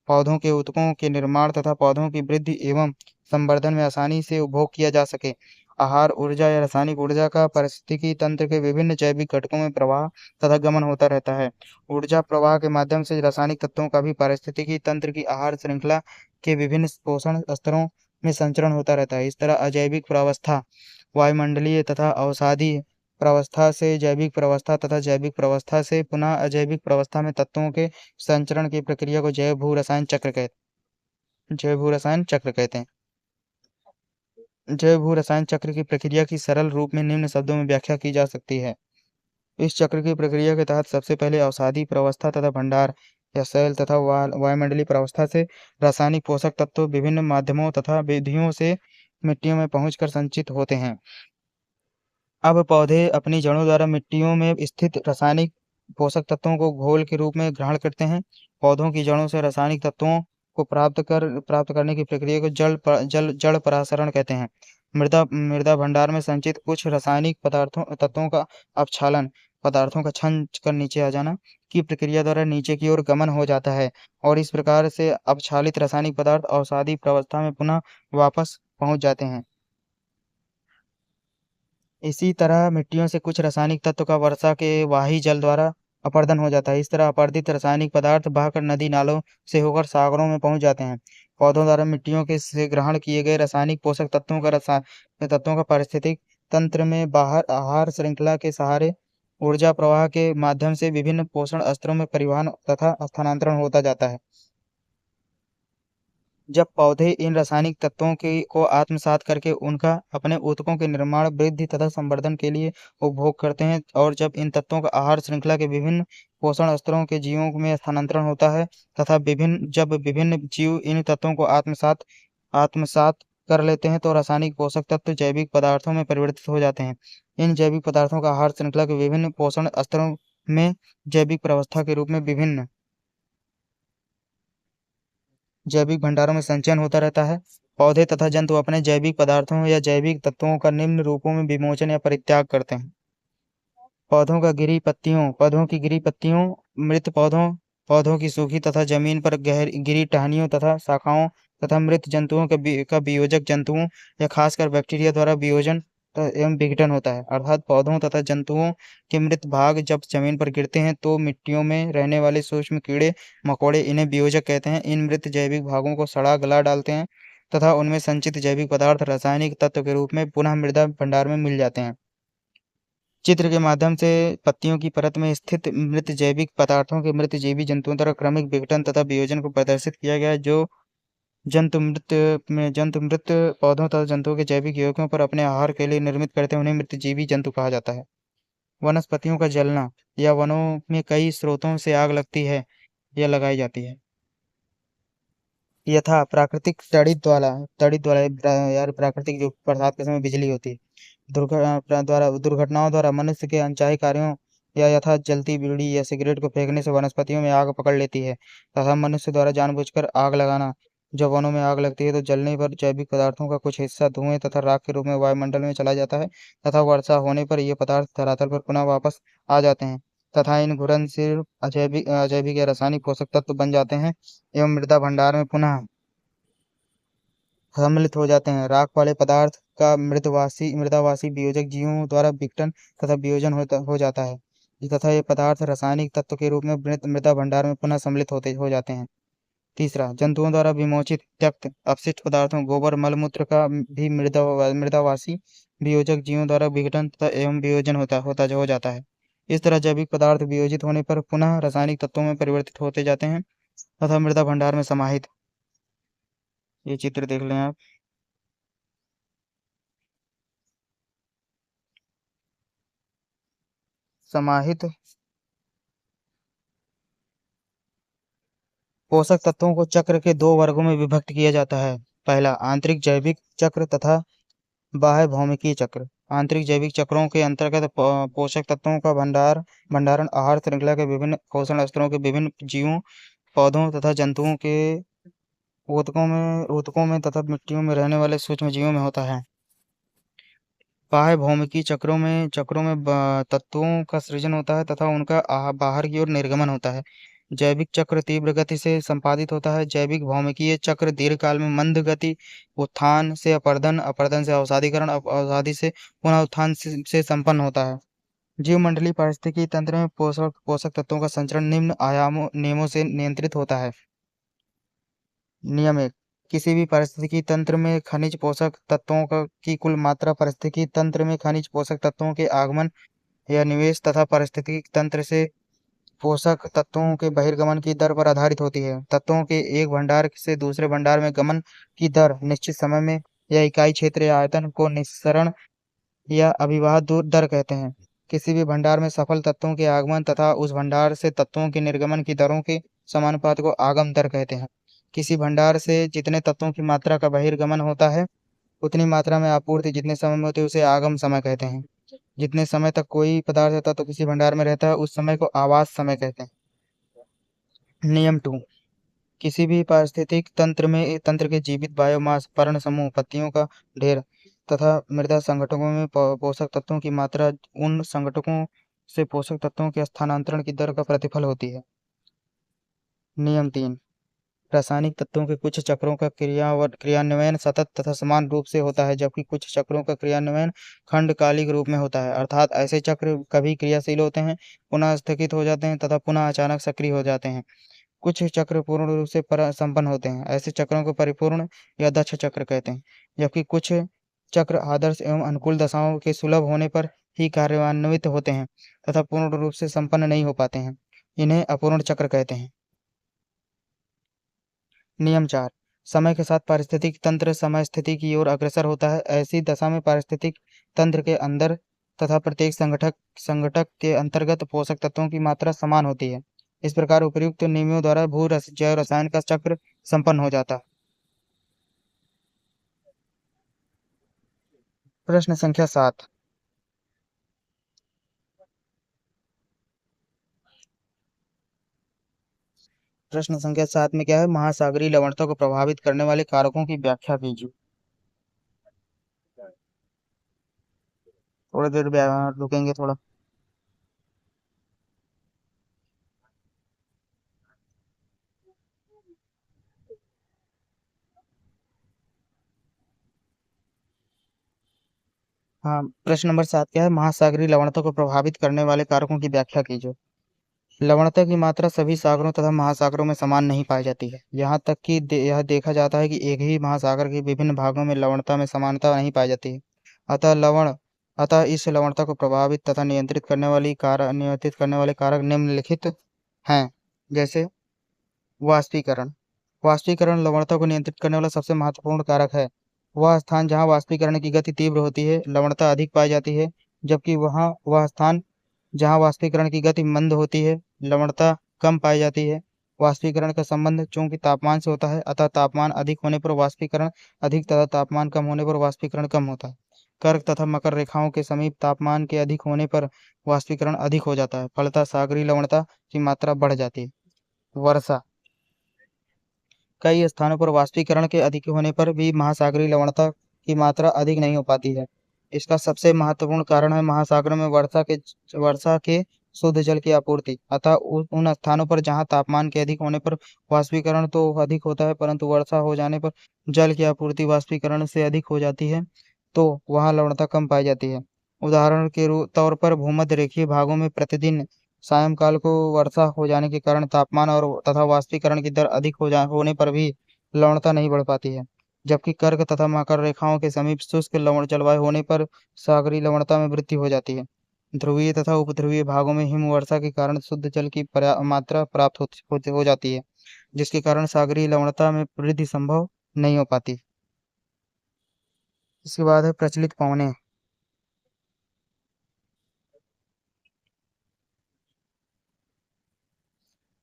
पौधों के ऊतकों के निर्माण तथा पौधों की वृद्धि एवं संवर्धन में आसानी से उपभोग किया जा सके। आहार ऊर्जा या रासायनिक ऊर्जा का पारिस्थितिकी तंत्र के विभिन्न जैविक घटकों में प्रवाह तथा गमन होता रहता है। ऊर्जा प्रवाह के माध्यम से रासायनिक तत्वों का भी पारिस्थितिकी तंत्र की आहार श्रृंखला के विभिन्न पोषण स्तरों में संचरण होता रहता है। इस तरह अजैविक प्रावस्था वायुमंडलीय तथा अवसादी प्रावस्था से जैविक प्रावस्था तथा जैविक प्रावस्था से पुनः अजैविक प्रावस्था में तत्वों के संचरण की प्रक्रिया को जैव भू रसायन चक्र कहते हैं। जैव भू रसायन चक्र की प्रक्रिया की सरल रूप में निम्न शब्दों में व्याख्या की जा सकती है। इस चक्र की प्रक्रिया के तहत सबसे पहले अवसादी प्रावस्था तथा भंडार या शैल तथा वायुमंडलीय प्रावस्था से रासायनिक पोषक तत्व विभिन्न माध्यमों तथा विधियों से मिट्टियों में पहुंचकर संचित होते हैं। अब पौधे अपनी जड़ों द्वारा मिट्टियों में स्थित रासायनिक पोषक तत्वों को घोल के रूप में ग्रहण करते हैं। पौधों की जड़ों से रासायनिक तत्वों को प्राप्त करने की प्रक्रिया को जड़ परासरण कहते हैं। मृदा मृदा भंडार में संचित कुछ रासायनिक तत्वों का अपक्षालन, पदार्थों का छन कर नीचे आ जाना की प्रक्रिया द्वारा नीचे की ओर गमन हो जाता है और इस प्रकार से अपक्षालित रासायनिक पदार्थ अवसादी प्रावस्था में पुनः वापस पहुंच जाते हैं। इसी तरह मिट्टियों से कुछ रासायनिक तत्व का वर्षा के वाही जल द्वारा अपरदन हो जाता है। इस तरह अपरदित रासायनिक पदार्थ बहकर नदी नालों से होकर सागरों में पहुंच जाते हैं। पौधों द्वारा मिट्टियों के से ग्रहण किए गए रासायनिक पोषक तत्वों का पारिस्थितिक तंत्र में बाहर आहार श्रृंखला के सहारे ऊर्जा प्रवाह के माध्यम से विभिन्न पोषण स्तरों में परिवहन तथा स्थानांतरण होता जाता है। जब पौधे इन रासायनिक तत्वों को आत्मसात करके उनका अपने ऊतकों के निर्माण, वृद्धि तथा संवर्धन के लिए उपभोग करते हैं और जब इन तत्वों का आहार श्रृंखला के विभिन्न पोषण स्तरों के जीवों में स्थानांतरण होता है तथा विभिन्न जीव इन तत्वों को आत्मसात आत्मसात कर लेते हैं तो रासायनिक पोषक तत्व जैविक पदार्थों में परिवर्तित हो जाते हैं। इन जैविक पदार्थों का आहार श्रृंखला के विभिन्न पोषण स्तरों में जैविक प्रावस्था के रूप में विभिन्न जैविक भंडारों में संचयन होता रहता है। पौधे तथा जंतु अपने जैविक पदार्थों या जैविक तत्वों का निम्न रूपों में विमोचन या परित्याग करते हैं। पौधों की गिरी पत्तियों, मृत पौधों की सूखी तथा जमीन पर गिरी टहनियों तथा शाखाओं तथा मृत जंतुओं का वियोजक जंतुओं या खासकर बैक्टीरिया द्वारा वियोजन एवं विघटन होता है। अर्थात पौधों तथा जंतुओं के मृत भाग जब जमीन पर गिरते हैं तो मिट्टियों में रहने वाले सूक्ष्म कीड़े मकोड़े इन्हें वियोजक कहते हैं। इन मृत जैविक भागों को सड़ा गला डालते हैं तथा उनमें संचित जैविक पदार्थ रासायनिक तत्व के रूप में पुनः मृदा भंडार में मिल जाते हैं। चित्र के माध्यम से पत्तियों की परत में स्थित मृत जैविक पदार्थों के मृत जीवी जंतुओं द्वारा क्रमिक विघटन तथा वियोजन को प्रदर्शित किया गया है, जो जंतु मृत पौधों तथा जंतुओं के जैविक यौगिकों पर अपने आहार के लिए निर्मित करते हैं, उन्हें मृतजीवी जंतु कहा जाता है। वनस्पतियों का जलना या वनों में कई स्रोतों से आग लगती है या लगाई जाती है, यथा प्राकृतिक यार प्राकृतिक जो बरसात के समय बिजली होती है, दुर्घटनाओं द्वारा मनुष्य के अनचाहे कार्यों या यथा जलती बीड़ी या सिगरेट को फेंकने से वनस्पतियों में आग पकड़ लेती है तथा मनुष्य द्वारा जानबूझकर आग लगाना। जब वनों में आग लगती है तो जलने पर जैविक पदार्थों का कुछ हिस्सा धुएं तथा राख के रूप में वायुमंडल में चला जाता है तथा वर्षा होने पर ये पदार्थ धरातल पर पुनः वापस आ जाते हैं तथा इन घुलनशील अजैविक या रासायनिक पोषक तत्व बन जाते हैं एवं मृदा भंडार में पुनः सम्मिलित हो जाते हैं। राख वाले पदार्थ का मृदावासी वियोजक जीवों द्वारा विघटन तथा वियोजन हो जाता है तथा ये पदार्थ रासायनिक तत्व के रूप में मृदा भंडार में पुनः सम्मिलित हो जाते हैं। तीसरा, जंतुओं द्वारा विमोचित त्यक्त अपशिष्ट पदार्थों गोबर मलमूत्र का भी मृदावासी वियोजक जीवों द्वारा विघटन तथा एवं वियोजन हो जाता है। इस तरह जैविक पदार्थ वियोजित होने पर पुनः रासायनिक तत्वों में परिवर्तित होते जाते हैं तथा मृदा भंडार में समाहित। ये चित्र देख लें आप। समाहित पोषक तत्वों को चक्र के दो वर्गों में विभक्त किया जाता है। पहला, आंतरिक जैविक चक्र तथा बाह्य भौमिकीय चक्र। आंतरिक जैविक चक्रों के अंतर्गत पोषक तत्वों का भंडारण आहार श्रृंखला के विभिन्न पोषण स्तरों के विभिन्न जीवों, पौधों तथा जंतुओं के ऊतकों में तथा मिट्टियों में रहने वाले सूक्ष्म जीवों में होता है। बाह्य भौमिकीय चक्रों में तत्वों का सृजन होता है तथा उनका बाहर की ओर निर्गमन होता है। जैविक चक्र तीव्र गति से संपादित होता है। जैविक भौमिकीय चक्र दीर्घकाल में मंद गति, उत्थान से अपरदन, अपरदन से अवसादीकरण, अवसादी से पुनः उत्थान से संपन्न होता है। जीव मंडलीय पारिस्थितिकी तंत्र में पोषक तत्वों का संचरण निम्न नियमों से नियंत्रित होता है। नियम 1, किसी भी पारिस्थितिकी तंत्र में खनिज पोषक तत्वों की कुल मात्रा पारिस्थितिकी तंत्र में खनिज पोषक तत्वों के आगमन या निवेश तथा पारिस्थितिकी तंत्र से पोषक तत्वों के बहिर्गमन की दर पर आधारित होती है। तत्वों के एक भंडार से दूसरे भंडार में गमन की दर निश्चित समय में या इकाई क्षेत्र या आयतन को निस्सरण या अभिवाह दर कहते हैं। किसी भी भंडार में सफल तत्वों के आगमन तथा उस भंडार से तत्वों के निर्गमन की दरों के समानुपात को आगम दर कहते हैं। किसी भंडार से जितने तत्वों की मात्रा का बहिर्गमन होता है उतनी मात्रा में आपूर्ति जितने समय में होती है उसे आगम समय कहते हैं। जितने समय तक कोई पदार्थ या तत्व किसी भंडार में रहता है उस समय को आवास समय कहते हैं। नियम 2। किसी भी पारिस्थितिक तंत्र के जीवित बायोमास पर्ण समूह पत्तियों का ढेर तथा मृदा संघटकों में पोषक तत्वों की मात्रा उन संघटकों से पोषक तत्वों के स्थानांतरण की दर का प्रतिफल होती है। नियम 3। रासायनिक तत्वों के कुछ चक्रों का क्रियान्वयन सतत तथा समान रूप से होता है जबकि कुछ चक्रों का क्रियान्वयन खंडकालिक रूप में होता है, अर्थात ऐसे चक्र कभी क्रियाशील होते हैं, पुनः स्थगित हो जाते हैं तथा पुनः अचानक सक्रिय हो जाते हैं। कुछ चक्र पूर्ण रूप से संपन्न होते हैं, ऐसे चक्रों को परिपूर्ण या दक्ष चक्र कहते हैं, जबकि कुछ चक्र आदर्श एवं अनुकूल दशाओं के सुलभ होने पर ही कार्यान्वित होते हैं तथा पूर्ण रूप से संपन्न नहीं हो पाते हैं। इन्हें अपूर्ण चक्र कहते हैं। नियम 4। समय के साथ पारिस्थितिक तंत्र समय स्थिति की ओर अग्रसर होता है। ऐसी दशा में पारिस्थितिक तंत्र के अंदर तथा प्रत्येक संगठक के अंतर्गत पोषक तत्वों की मात्रा समान होती है। इस प्रकार उपर्युक्त नियमों द्वारा जैव रसायन का चक्र संपन्न हो जाता है। प्रश्न संख्या 7। प्रश्न संख्या 7 में क्या है? महासागरीय लवणता को प्रभावित करने वाले कारकों की व्याख्या कीजिए। थोड़ी देर रुकेंगे थोड़ा। हाँ, प्रश्न नंबर 7 क्या है? महासागरीय लवणता को प्रभावित करने वाले कारकों की व्याख्या कीजिए। लवणता की मात्रा सभी सागरों तथा महासागरों में समान नहीं पाई जाती है। यहाँ तक कि यह देखा जाता है कि एक ही महासागर के विभिन्न भागों में लवणता में समानता नहीं पाई जाती है। अतः इस लवणता को प्रभावित तथा नियंत्रित करने वाले कारक निम्नलिखित हैं। जैसे वाष्पीकरण। वाष्पीकरण लवणता को नियंत्रित करने वाला सबसे महत्वपूर्ण कारक है। वह स्थान जहाँ वाष्पीकरण की गति तीव्र होती है लवणता अधिक पाई जाती है, जबकि वह स्थान जहाँ वाष्पीकरण की गति मंद होती है लवणता कम पाई जाती है। वाष्पीकरण का संबंध चूंकि तापमान से होता है, अतः तापमान अधिक होने पर वाष्पीकरण अधिक तथा तापमान कम होने पर वाष्पीकरण कम होता है। कर्क तथा मकर रेखाओं के समीप तापमान के अधिक होने पर वाष्पीकरण अधिक हो जाता है, फलतः सागरीय लवणता की मात्रा बढ़ जाती है। वर्षा। कई स्थानों पर वाष्पीकरण के अधिक होने पर भी महासागरीय लवणता की मात्रा अधिक नहीं हो पाती है। इसका सबसे महत्वपूर्ण कारण है महासागरों में वर्षा के शुद्ध जल की आपूर्ति। अतः उन स्थानों पर जहाँ तापमान के अधिक होने पर वाष्पीकरण तो अधिक होता है, परंतु वर्षा हो जाने पर जल की आपूर्ति वाष्पीकरण से अधिक हो जाती है, तो वहाँ लवणता कम पाई जाती है। उदाहरण के तौर पर भूमध्य रेखीय भागों में प्रतिदिन सायंकाल को वर्षा हो जाने के कारण तापमान और तथा वाष्पीकरण की दर अधिक होने पर भी लवणता नहीं बढ़ पाती है, जबकि कर्क तथा मकर रेखाओं के समीप शुष्क लवण जलवायु होने पर सागरीय लवणता में वृद्धि हो जाती है। ध्रुवीय तथा उपध्रुवीय भागों में हिमवर्षा के कारण शुद्ध जल की मात्रा प्राप्त हो जाती है, जिसके कारण सागरीय लवणता में वृद्धि संभव नहीं हो पाती। इसके बाद है प्रचलित पवनें।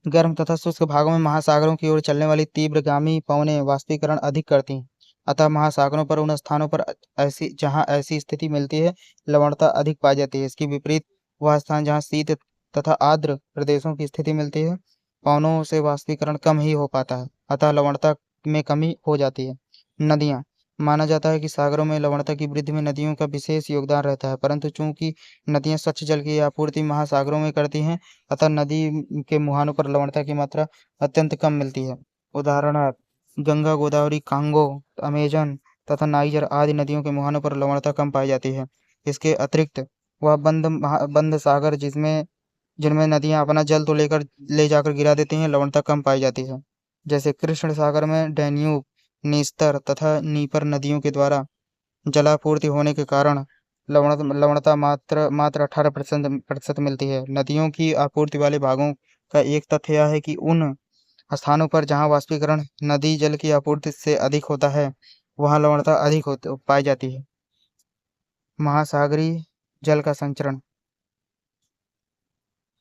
गर्म तथा शुष्क भागों में महासागरों की ओर चलने वाली तीव्रगामी पवनें वाष्पीकरण अधिक करती हैं। अतः महासागरों पर उन स्थानों पर जहाँ ऐसी स्थिति मिलती है लवणता अधिक पाई जाती है। इसके विपरीत वह स्थान जहाँ शीत तथा आर्द्र प्रदेशों की स्थिति मिलती है पवनों से वाष्पीकरण कम ही हो पाता है, अतः लवणता में कमी हो जाती है। नदियाँ। माना जाता है कि सागरों में लवणता की वृद्धि में नदियों का विशेष योगदान रहता है, परंतु चूंकि नदियाँ स्वच्छ जल की आपूर्ति महासागरों में करती हैं, अतः नदी के मुहानों पर लवणता की मात्रा अत्यंत कम मिलती है। उदाहरणार्थ गंगा, गोदावरी, कांगो, अमेजन तथा नाइजर आदि नदियों के मुहानों पर लवणता कम पाई जाती है। इसके अतिरिक्त वह बंद सागर जिनमें नदियां अपना जल तो ले जाकर गिरा देती हैं, लवणता कम पाई जाती है। जैसे कृष्ण सागर में डैन्यूब नीस्तर तथा नीपर नदियों के द्वारा जलापूर्ति होने के कारण लवणता मात्र मात्र 18% मिलती है। नदियों की आपूर्ति वाले भागों का एक तथ्य यह है कि उन स्थानों पर जहाँ वाष्पीकरण नदी जल की आपूर्ति से अधिक होता है, वहाँ लवणता अधिक पाई जाती है। महासागरीय जल का संचरण।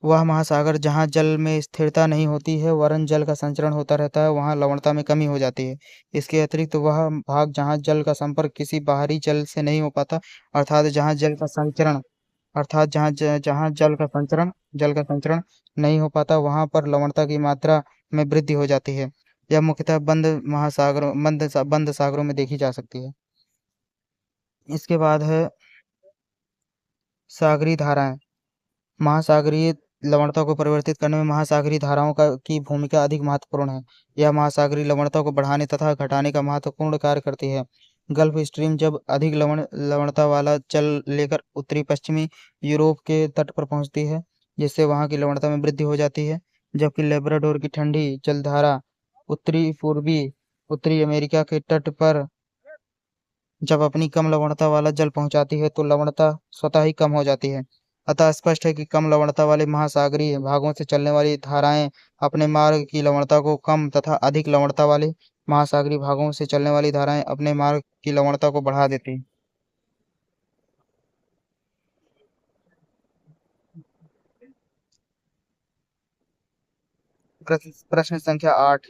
वह महासागर जहाँ जल में स्थिरता नहीं होती है वरन जल का संचरण होता रहता है, वहाँ लवणता में कमी हो जाती है। इसके अतिरिक्त वह भाग जहाँ जल का संपर्क किसी बाहरी जल से नहीं हो पाता, अर्थात जहाँ जल का संचरण अर्थात जहाँ जल का संचरण नहीं हो पाता, वहाँ पर लवणता की मात्रा में वृद्धि हो जाती है। यह मुख्यतः बंद सागरों में देखी जा सकती है। इसके बाद है सागरी धाराएं। महासागरीय लवणता को परिवर्तित करने में महासागरीय धाराओं की भूमिका अधिक महत्वपूर्ण है। यह महासागरीय लवणता को बढ़ाने तथा घटाने का महत्वपूर्ण कार्य करती है। गल्फ स्ट्रीम जब अधिक लवणता वाला जल लेकर उत्तरी पश्चिमी यूरोप के तट पर पहुंचती है, जिससे वहां की लवणता में वृद्धि हो जाती है, जबकि लेब्राडोर की ठंडी जलधारा उत्तरी अमेरिका के तट पर जब अपनी कम लवणता वाला जल पहुंचाती है तो लवणता स्वतः ही कम हो जाती है। अतः स्पष्ट है कि कम लवणता वाले महासागरीय भागों से चलने वाली धाराएं अपने मार्ग की लवणता को कम तथा अधिक लवणता वाले महासागरीय भागों से चलने वाली धाराएं अपने मार्ग की लवणता को बढ़ा देती हैं। प्रश्न संख्या 8।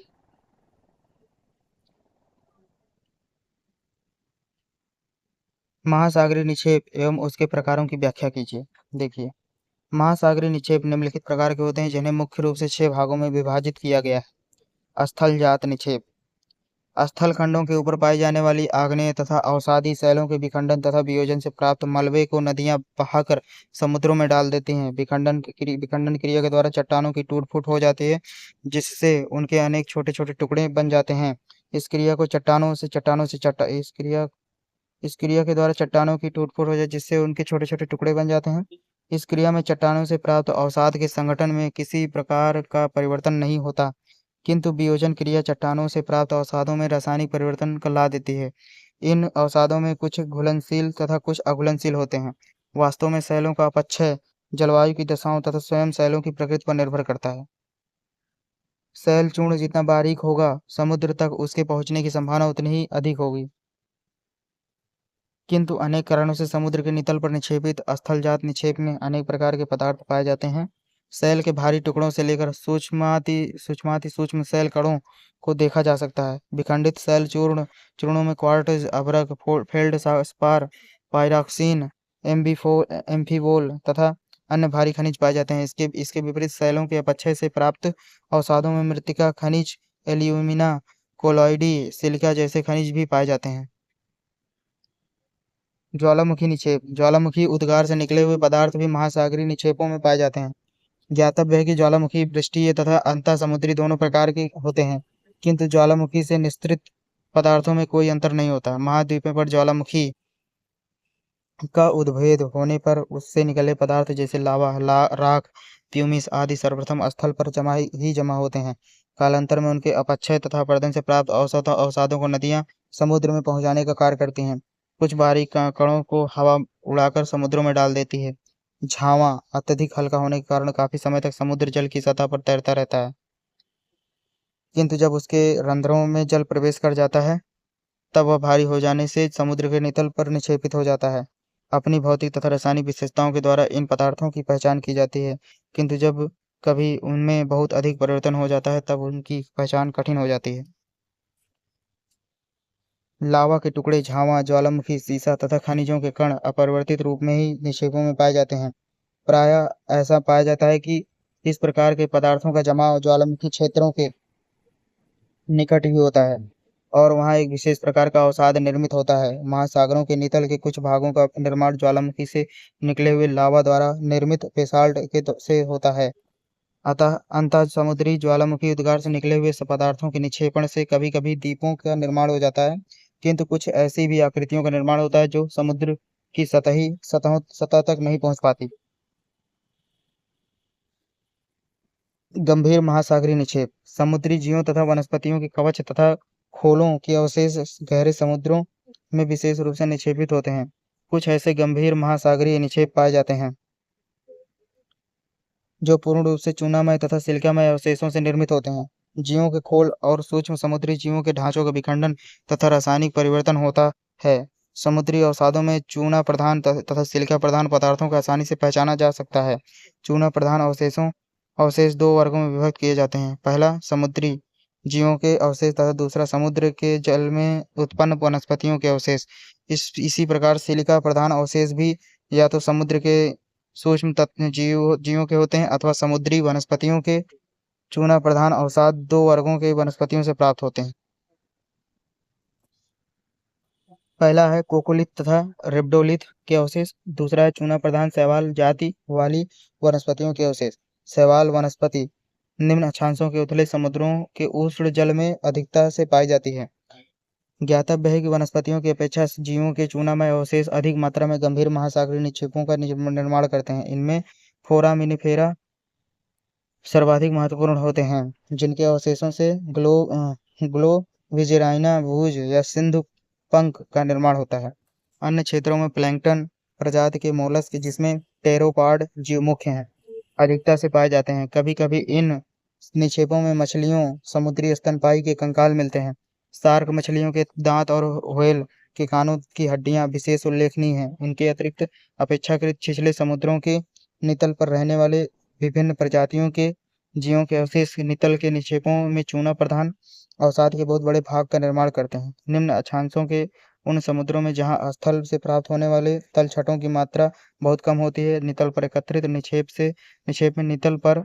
महासागरीय निक्षेप एवं उसके प्रकारों की व्याख्या कीजिए। देखिए, महासागरीय निक्षेप निम्नलिखित प्रकार के होते हैं, जिन्हें मुख्य रूप से 6 भागों में विभाजित किया गया है। स्थल जात निक्षेप। स्थल खंडों के ऊपर पाई जाने वाली आग्नेय तथा अवसादी शैलों के विखंडन तथा वियोजन से प्राप्त मलबे को नदियां बहाकर समुद्रों में डाल देती हैं। विखंडन क्रिया के द्वारा चट्टानों की टूट फूट हो जाती है, जिससे उनके अनेक छोटे छोटे टुकड़े बन जाते हैं। इस क्रिया को चट्टानों से चट्टा इस क्रिया के द्वारा चट्टानों की टूट फूट हो जाए, जिससे उनके छोटे छोटे टुकड़े बन जाते हैं। इस क्रिया में चट्टानों से प्राप्त अवसाद के संगठन में किसी प्रकार का परिवर्तन नहीं होता, किंतु वियोजन क्रिया चट्टानों से प्राप्त अवसादों में रासायनिक परिवर्तन ला देती है। इन अवसादों में कुछ घुलनशील तथा कुछ अघुलनशील होते हैं। वास्तव में शैलों का अपक्षय जलवायु की दशाओं तथा स्वयं शैलों की प्रकृति पर निर्भर करता है। शैल चूर्ण जितना बारीक होगा, समुद्र तक उसके पहुंचने की संभावना उतनी ही अधिक होगी। किंतु अनेक कारणों से समुद्र के नितल पर निक्षेपित स्थलजात निक्षेप में अनेक प्रकार के पदार्थ पाए जाते हैं। शैल के भारी टुकड़ों से लेकर सूक्ष्माति सूक्ष्म शैल कणों को देखा जा सकता है। विखंडित शैल चूर्णों में क्वार्ट्ज, अभ्रक, फेल्डस्पार, पायरॉक्सीन, एम्फीबोल तथा अन्य भारी खनिज पाए जाते हैं। इसके इसके विपरीत शैलों के अपक्षय से प्राप्त अवसादों में मृत्तिका खनिज, एल्यूमिना, कोलॉइडी, सिलिका जैसे खनिज भी पाए जाते हैं। ज्वालामुखी निक्षेप। ज्वालामुखी उद्गार से निकले हुए पदार्थ भी महासागरीय निक्षेपों में पाए जाते हैं। ज्ञातव्य है कि ज्वालामुखी पृष्ठीय तथा अंतः समुद्री दोनों प्रकार के होते हैं, किंतु ज्वालामुखी से निस्सृत पदार्थों में कोई अंतर नहीं होता। महाद्वीपों पर ज्वालामुखी का उद्भेद होने पर उससे निकले पदार्थ जैसे लावा, राख, प्यूमिस आदि सर्वप्रथम स्थल पर जमा होते हैं। कालांतर में उनके अपक्षय तथा अपरदन से प्राप्त अवसादों को नदियां समुद्र में पहुंचाने का कार्य करती हैं। कुछ बारीक कणों को हवा उड़ाकर समुद्रों में डाल देती है। झावा अत्यधिक हल्का होने के कारण काफी समय तक समुद्र जल की सतह पर तैरता रहता है, किंतु जब उसके रंध्रों में जल प्रवेश कर जाता है, तब वह भारी हो जाने से समुद्र के नितल पर निक्षेपित हो जाता है। अपनी भौतिक तथा रासायनिक विशेषताओं के द्वारा इन पदार्थों की पहचान की जाती है, किंतु जब कभी उनमें बहुत अधिक परिवर्तन हो जाता है, तब उनकी पहचान कठिन हो जाती है। लावा के टुकड़े, झावा, ज्वालामुखी, सीसा तथा खनिजों के कण अपरिवर्तित रूप में ही निक्षेपों में पाए जाते हैं। प्रायः ऐसा पाया जाता है कि इस प्रकार के पदार्थों का जमाव ज्वालामुखी क्षेत्रों के निकट ही होता है और वहाँ एक विशेष प्रकार का अवसाद निर्मित होता है। महासागरों के नितल के कुछ भागों का निर्माण ज्वालामुखी से निकले हुए लावा द्वारा निर्मित बेसाल्ट से होता है। अतः अंतः समुद्री ज्वालामुखी उद्गार से निकले हुए पदार्थों के निक्षेपण से कभी कभी द्वीपों का निर्माण हो जाता है, किंतु कुछ ऐसी भी आकृतियों का निर्माण होता है जो समुद्र की सतह तक नहीं पहुंच पाती। गंभीर महासागरीय निक्षेप। समुद्री जीवों तथा वनस्पतियों के कवच तथा खोलों के अवशेष गहरे समुद्रों में विशेष रूप से निक्षेपित होते हैं। कुछ ऐसे गंभीर महासागरीय निक्षेप पाए जाते हैं जो पूर्ण रूप से चूनामय तथा सिलिकामय अवशेषों से निर्मित होते हैं। जीवों के खोल और सूक्ष्म समुद्री जीवों के ढांचों का विखंडन तथा रासायनिक परिवर्तन होता है। समुद्री अवसादों में चूना प्रधान तथा सिलिका प्रधान पदार्थों को आसानी से पहचाना जा सकता है। चूना प्रधान अवशेष दो वर्गों में विभक्त किए जाते हैं। पहला, समुद्री जीवों के अवशेष तथा दूसरा, समुद्र के जल में उत्पन्न वनस्पतियों के अवशेष। इसी प्रकार सिलिका प्रधान अवशेष भी या तो समुद्र के सूक्ष्म तत्व जीवों के होते हैं अथवा समुद्री वनस्पतियों के। चूना प्रधान अवसाद दो वर्गों के वनस्पतियों से प्राप्त होते हैं। पहला है कोकोलिथ तथा रिब्डोलिथ के अवशेष। दूसरा है चूना प्रधान शैवाल जाति वाली वनस्पतियों के अवशेष। शैवाल वनस्पति निम्न अक्षांशों के उथले समुद्रों के उष्ण जल में अधिकता से पाई जाती है। ज्ञातव्य है कि वनस्पतियों की अपेक्षा जीवों के चूनामय अवशेष अधिक मात्रा में गंभीर महासागरीय निक्षेपों का निर्माण करते हैं। इनमें फोरामिनिफेरा सर्वाधिक महत्वपूर्ण होते हैं, जिनके अवशेषों से ग्लोविजेराइना भुज या सिंधु पंख का निर्माण होता है। अन्य क्षेत्रों में प्लैंकटन प्रजाति के मोलस्क, जिसमें टेरोपाड जीव मुख्य हैं, अधिकता से पाए जाते हैं। कभी-कभी इन निक्षेपों में मछलियों, समुद्री स्तनपायी के कंकाल मिलते हैं। शार्क मछलियों के दांत और व्हेल के कानों की हड्डियां विशेष उल्लेखनीय हैं। इनके अतिरिक्त अपेक्षाकृत छिछले समुद्रों के नितल पर रहने वाले विभिन्न प्रजातियों के जीवों के अवशेष नितल के निक्षेपों में चूना प्रधान अवसाद के बहुत बड़े भाग का निर्माण करते हैं। निम्न अक्षांशों के उन समुद्रों में जहां स्थल से प्राप्त होने वाले तलछटों की मात्रा बहुत कम होती है, नितल पर एकत्रित निक्षेप में नितल पर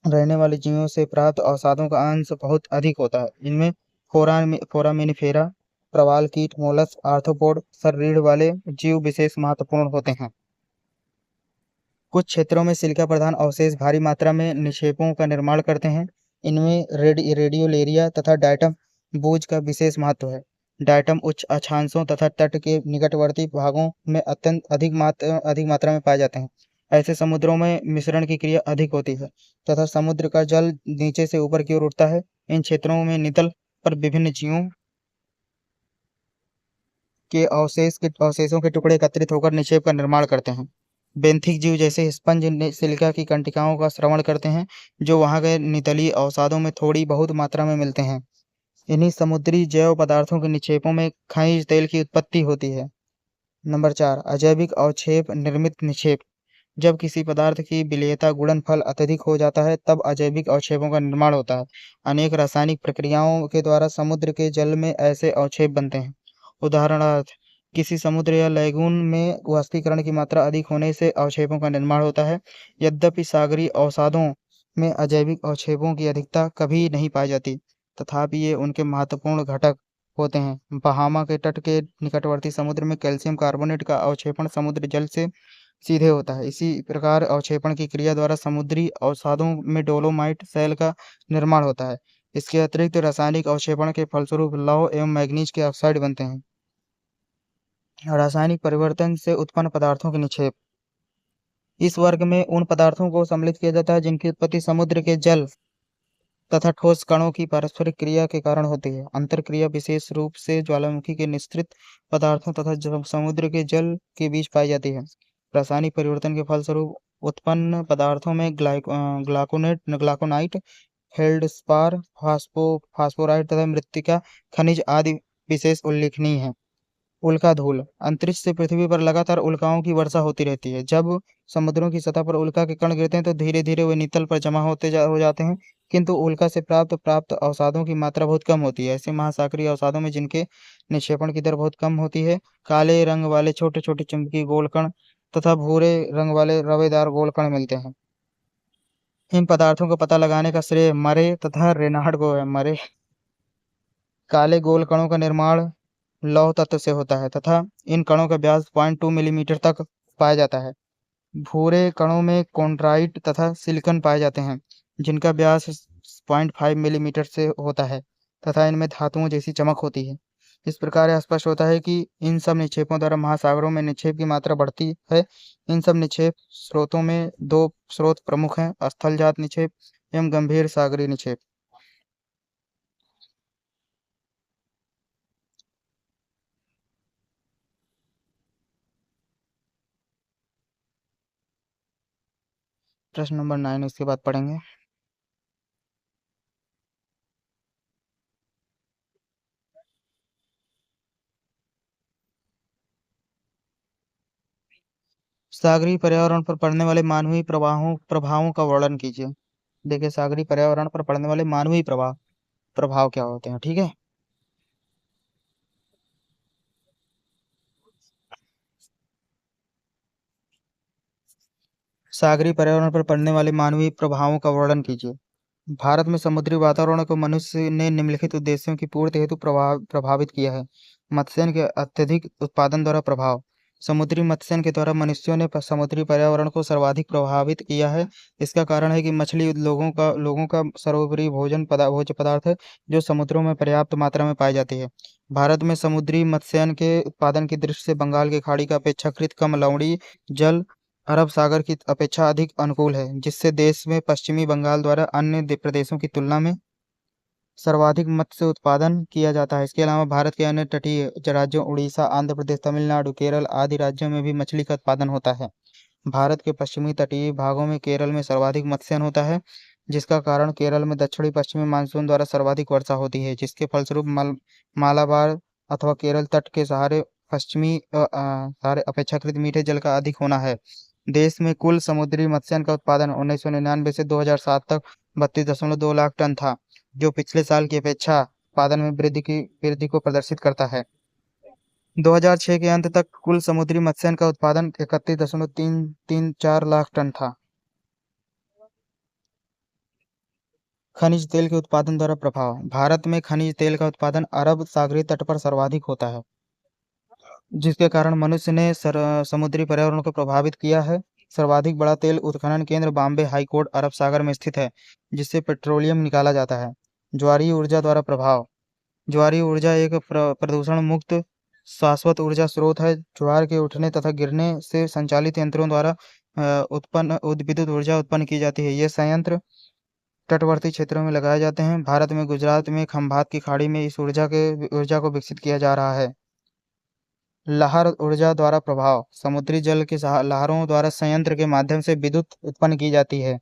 रहने वाले जीवों से प्राप्त अवसादों का अंश बहुत अधिक होता है। इनमें फोरामिनिफेरा, प्रवाल कीट, मोलस्क, आर्थ्रोपोड, रीढ़ वाले जीव विशेष महत्वपूर्ण होते हैं। कुछ क्षेत्रों में सिलिका प्रधान अवशेष भारी मात्रा में निक्षेपों का निर्माण करते हैं। इनमें रेडियोलेरिया तथा डायटम बूझ का विशेष महत्व है। डायटम उच्च अक्षांशों तथा तट के निकटवर्ती भागों में अत्यंत अधिक मात्रा में पाए जाते हैं। ऐसे समुद्रों में मिश्रण की क्रिया अधिक होती है तथा समुद्र का जल नीचे से ऊपर की ओर उठता है। इन क्षेत्रों में नितल पर विभिन्न जीवों के अवशेषों के टुकड़े एकत्रित होकर निक्षेप का निर्माण करते हैं। बेंथिक जीव जैसे स्पंज सिलिका की कंटिकाओं का श्रवण करते हैं, जो वहां के नितलीय अवसादों में थोड़ी बहुत मात्रा में मिलते हैं। इन्हीं समुद्री जैव पदार्थों के निक्षेपों में खनिज तेल की उत्पत्ति होती है। नंबर 4, अजैविक अवक्षेप निर्मित निक्षेप। जब किसी पदार्थ की विलेयता गुणनफल अत्यधिक हो जाता है, तब अजैविक अवक्षेपों का निर्माण होता है। अनेक रासायनिक प्रक्रियाओं के द्वारा समुद्र के जल में ऐसे अवक्षेप बनते हैं। उदाहरणार्थ, किसी समुद्र या लैगून में वाष्पीकरण की मात्रा अधिक होने से अवक्षेपों का निर्माण होता है। यद्यपि सागरीय अवसादों में अजैविक अवक्षेपों की अधिकता कभी नहीं पाई जाती, तथापि ये उनके महत्वपूर्ण घटक होते हैं। बहामा के तट के निकटवर्ती समुद्र में कैल्शियम कार्बोनेट का अवक्षेपण समुद्र जल से सीधे होता है। इसी प्रकार अवक्षेपण की क्रिया द्वारा समुद्री अवसादों में डोलोमाइट शैल का निर्माण होता है। इसके अतिरिक्त रासायनिक अवक्षेपण के फलस्वरूप लौह एवं मैग्नीज के ऑक्साइड बनते हैं। रासायनिक परिवर्तन से उत्पन्न पदार्थों के निक्षेप। इस वर्ग में उन पदार्थों को सम्मिलित किया जाता है जिनकी उत्पत्ति समुद्र के जल तथा ठोस कणों की पारस्परिक क्रिया के कारण होती है। अंतरक्रिया विशेष रूप से ज्वालामुखी के निःसृत पदार्थों तथा समुद्र के जल के बीच पाई जाती है। रासायनिक परिवर्तन के फलस्वरूप उत्पन्न पदार्थों में ग्लाकोनाइट, फेल्डस्पार, फास्फोराइट तथा मृत्तिका खनिज आदि विशेष उल्लेखनीय हैं। उल्का धूल। अंतरिक्ष से पृथ्वी पर लगातार उल्काओं की वर्षा होती रहती है। जब समुद्रों की सतह पर उल्का के कण गिरते हैं तो धीरे धीरे वे नितल पर जमा हो जाते हैं, किंतु उल्का से प्राप्त अवसादों की मात्रा बहुत कम होती है। ऐसे महासागरीय अवसादों में जिनके निक्षेपण की दर बहुत कम होती है, काले रंग वाले छोटे छोटे चुंबकीय गोल कण तथा भूरे रंग वाले रवेदार गोल कण मिलते हैं। इन पदार्थों का पता लगाने का श्रेय मरे तथा रेनाल्ड को है। मरे काले गोल कणों का निर्माण लौह तत्व से होता है तथा इन कणों का व्यास 0.2 मिलीमीटर तक पाया जाता है। भूरे कणों में कॉन्ड्राइट तथा सिलिकॉन पाए जाते हैं, जिनका व्यास 0.5 मिलीमीटर से होता है तथा इनमें धातुओं जैसी चमक होती है। इस प्रकार यह स्पष्ट होता है कि इन सब निक्षेपों द्वारा महासागरों में निक्षेप की मात्रा बढ़ती है। इन सब निक्षेप स्रोतों में दो स्रोत प्रमुख हैं, स्थलजात निक्षेप एवं गंभीर सागरीय निक्षेप। प्रश्न नंबर 9 इसके बाद पढ़ेंगे। सागरीय पर्यावरण पर पड़ने वाले मानवीय प्रभावों का वर्णन कीजिए। देखिए, सागरीय पर्यावरण पर पड़ने वाले मानवीय प्रभाव प्रभाव क्या होते हैं, ठीक है। सागरीय पर्यावरण पर पड़ने वाले मानवीय प्रभावों का वर्णन कीजिए। भारत में समुद्री वातावरण को मनुष्य ने निम्नलिखित उद्देश्यों की पूर्ति हेतु प्रभावित किया है। मत्स्यन के अत्यधिक उत्पादन द्वारा प्रभाव। समुद्री मत्स्यन के द्वारा मनुष्यों ने समुद्री पर्यावरण को सर्वाधिक प्रभावित किया है। इसका कारण है कि मछली लोगों का सर्वोपरि भोज्य पदार्थ है, जो समुद्रों में पर्याप्त मात्रा में पाई जाती है। भारत में समुद्री मत्स्यन के उत्पादन की दृष्टि से बंगाल की खाड़ी का अपेक्षाकृत कम लवणीय जल अरब सागर की अपेक्षा अधिक अनुकूल है, जिससे देश में पश्चिमी बंगाल द्वारा अन्य प्रदेशों की तुलना में सर्वाधिक मत्स्य उत्पादन किया जाता है। इसके अलावा भारत के अन्य तटीय राज्यों उड़ीसा, आंध्र प्रदेश, तमिलनाडु, केरल आदि राज्यों में भी मछली का उत्पादन होता है। भारत के पश्चिमी तटीय भागों में केरल में सर्वाधिक मत्स्यन होता है, जिसका कारण केरल में दक्षिणी पश्चिमी मानसून द्वारा सर्वाधिक वर्षा होती है, जिसके फलस्वरूप मालाबार अथवा केरल तट के सहारे अपेक्षाकृत मीठे जल का अधिक होना है। देश में कुल समुद्री मत्स्यन का उत्पादन 1999 से 2007 तक 32.2 लाख टन था, जो पिछले साल की अपेक्षा उत्पादन में वृद्धि को प्रदर्शित करता है। 2006 के अंत तक कुल समुद्री मत्स्यन का उत्पादन 31.334 लाख टन था। खनिज तेल के उत्पादन द्वारा प्रभाव। भारत में खनिज तेल का उत्पादन अरब सागरीय तट पर सर्वाधिक होता है, जिसके कारण मनुष्य ने समुद्री पर्यावरण को प्रभावित किया है। सर्वाधिक बड़ा तेल उत्खनन केंद्र बॉम्बे हाई कोर्ट अरब सागर में स्थित है, जिससे पेट्रोलियम निकाला जाता है। ज्वारीय ऊर्जा द्वारा प्रभाव। ज्वारीय ऊर्जा एक प्रदूषण मुक्त शाश्वत ऊर्जा स्रोत है। ज्वार के उठने तथा गिरने से संचालित यंत्रों द्वारा उत्पन्न विद्युत ऊर्जा उत्पन्न की जाती है। ये संयंत्र तटवर्ती क्षेत्रों में लगाए जाते हैं। भारत में गुजरात में खंभात की खाड़ी में इस ऊर्जा को विकसित किया जा रहा है। लहर ऊर्जा द्वारा प्रभाव। समुद्री जल की लहरों द्वारा संयंत्र के माध्यम से विद्युत उत्पन्न की जाती है।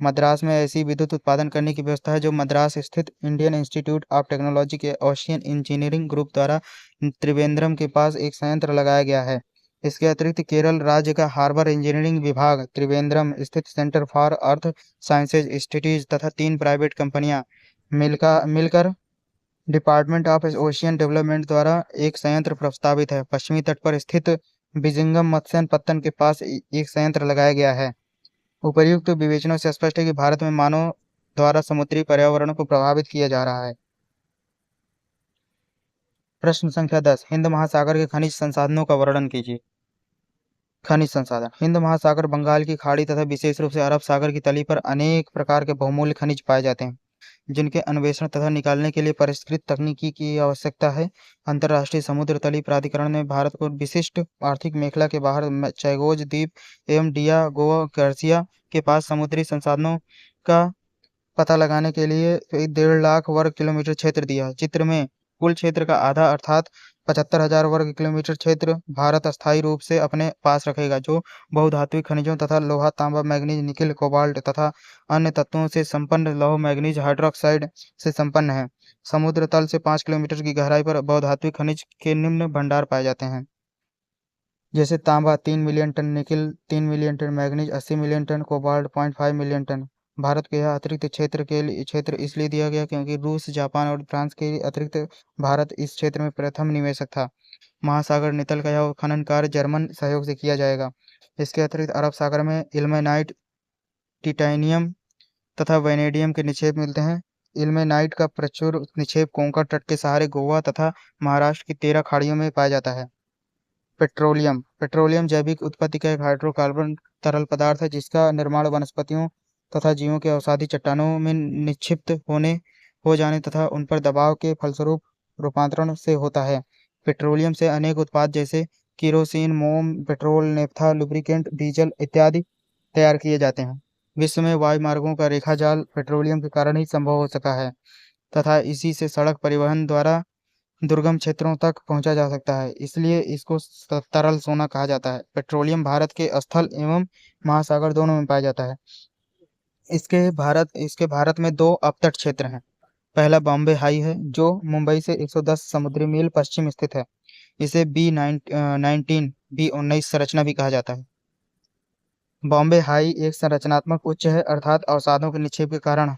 मद्रास में ऐसी विद्युत उत्पादन करने की व्यवस्था है, जो मद्रास स्थित इंडियन इंस्टीट्यूट ऑफ टेक्नोलॉजी के ओशियन इंजीनियरिंग ग्रुप द्वारा त्रिवेंद्रम के पास एक संयंत्र लगाया गया है। इसके अतिरिक्त केरल राज्य का हार्बर इंजीनियरिंग विभाग त्रिवेंद्रम स्थित centre for earth sciences institute तथा 3 प्राइवेट कंपनियां मिलकर डिपार्टमेंट ऑफ ओशियन डेवलपमेंट द्वारा एक संयंत्र प्रस्तावित है। पश्चिमी तट पर स्थित बिजिंगम मत्स्य पत्तन के पास एक संयंत्र लगाया गया है। उपर्युक्त विवेचनों से स्पष्ट है कि भारत में मानव द्वारा समुद्री पर्यावरण को प्रभावित किया जा रहा है। प्रश्न संख्या 10, हिंद महासागर के खनिज संसाधनों का वर्णन कीजिए। खनिज संसाधन। हिंद महासागर, बंगाल की खाड़ी तथा विशेष रूप से अरब सागर की तली पर अनेक प्रकार के बहुमूल्य खनिज पाए जाते हैं, जिनके अन्वेषण तथा निकालने के लिए परिष्कृत तकनीकी की आवश्यकता है। अंतर्राष्ट्रीय समुद्र तली प्राधिकरण ने भारत को विशिष्ट आर्थिक मेखला के बाहर चैगोज द्वीप एवं डियागोआ गार्सिया के पास समुद्री संसाधनों का पता लगाने के लिए 1.5 लाख वर्ग किलोमीटर क्षेत्र दिया। चित्र में कुल क्षेत्र का आधा अर्थात 75,000 वर्ग किलोमीटर क्षेत्र भारत अस्थायी रूप से अपने पास रखेगा, जो बहुधात्विक खनिजों तथा लोहा, तांबा, मैग्नीज, निकेल, कोबाल्ट तथा अन्य तत्वों से संपन्न लौह मैग्नीज हाइड्रोक्साइड से संपन्न है। समुद्र तल से 5 किलोमीटर की गहराई पर बहुधात्विक खनिज के निम्न भंडार पाए जाते हैं, जैसे तांबा 3 million ton, nickel 3 million ton, manganese 80 million ton, cobalt 0.5 million ton. भारत को यह अतिरिक्त क्षेत्र इसलिए दिया गया क्योंकि रूस, जापान और फ्रांस के अतिरिक्त भारत इस क्षेत्र में प्रथम निवेशक था। महासागर नितल का यह खनन कार्य जर्मन सहयोग से किया जाएगा। इसके अतिरिक्त अरब सागर में इल्मेनाइट, टिटेनियम तथा वेनेडियम के निक्षेप मिलते हैं। इल्मेनाइट का प्रचुर निक्षेप कोंकण तट के सहारे गोवा तथा महाराष्ट्र की 13 खाड़ियों में पाया जाता है। पेट्रोलियम। पेट्रोलियम जैविक उत्पत्ति का एक हाइड्रोकार्बन तरल पदार्थ है, जिसका निर्माण वनस्पतियों तथा जीवों के अवसादी चट्टानों में निक्षिप्त हो जाने तथा उन पर दबाव के फलस्वरूप रूपांतरण से होता है। पेट्रोलियम से अनेक उत्पाद जैसे केरोसिन, मोम, पेट्रोल, नेफ्था, लुब्रिकेंट, डीजल इत्यादि तैयार किए जाते हैं। विश्व में वायुमार्गों का रेखाजाल पेट्रोलियम के कारण ही संभव हो सका है तथा इसी से सड़क परिवहन द्वारा दुर्गम क्षेत्रों तक पहुंचा जा सकता है, इसलिए इसको तरल सोना कहा जाता है। पेट्रोलियम भारत के स्थल एवं महासागर दोनों में पाया जाता है। इसके भारत में दो अपतट क्षेत्र हैं। पहला बॉम्बे हाई है जो मुंबई से 110 समुद्री मील पश्चिम स्थित है। इसे बी19 संरचना भी कहा जाता है। बॉम्बे हाई एक संरचनात्मक उच्च है, अर्थात अवसादों के निक्षेप के कारण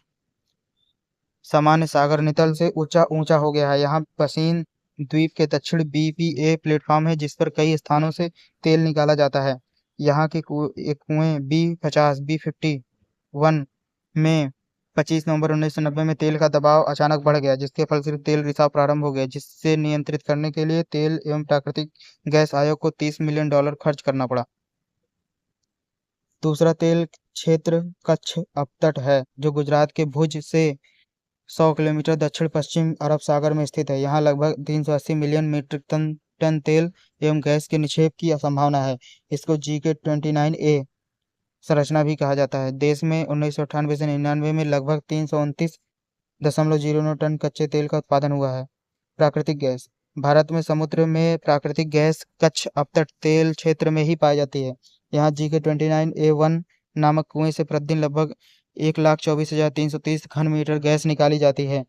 सामान्य सागर नितल से ऊंचा ऊंचा हो गया है। यहाँ पसीन द्वीप के दक्षिण बीपीए प्लेटफॉर्म है जिस पर कई स्थानों से तेल निकाला जाता है। यहाँ के एक कुएं बी51 में 25 नवंबर 1990 में तेल का दबाव अचानक बढ़ गया, जिसके फलस्वरूप तेल रिसाव प्रारंभ हो गया, जिससे नियंत्रित करने के लिए तेल एवं प्राकृतिक गैस आयोग को $30 मिलियन खर्च करना पड़ा। दूसरा तेल क्षेत्र कच्छ अपतट है जो गुजरात के भुज से 100 किलोमीटर दक्षिण पश्चिम अरब सागर में स्थित है। यहाँ लगभग 380 मिलियन मीट्रिक टन तेल एवं गैस के निक्षेप की संभावना है। इसको GK-29A संरचना भी कहा जाता है। देश में 1998 से 99 में लगभग 329.09 टन कच्चे तेल का उत्पादन हुआ है। प्राकृतिक गैस। भारत में समुद्र में प्राकृतिक गैस कच्छ अपतट तेल क्षेत्र में ही पाई जाती है। यहाँ GK-29A1 नामक कुएं से प्रतिदिन लगभग 1,24,330 घन मीटर गैस निकाली जाती है।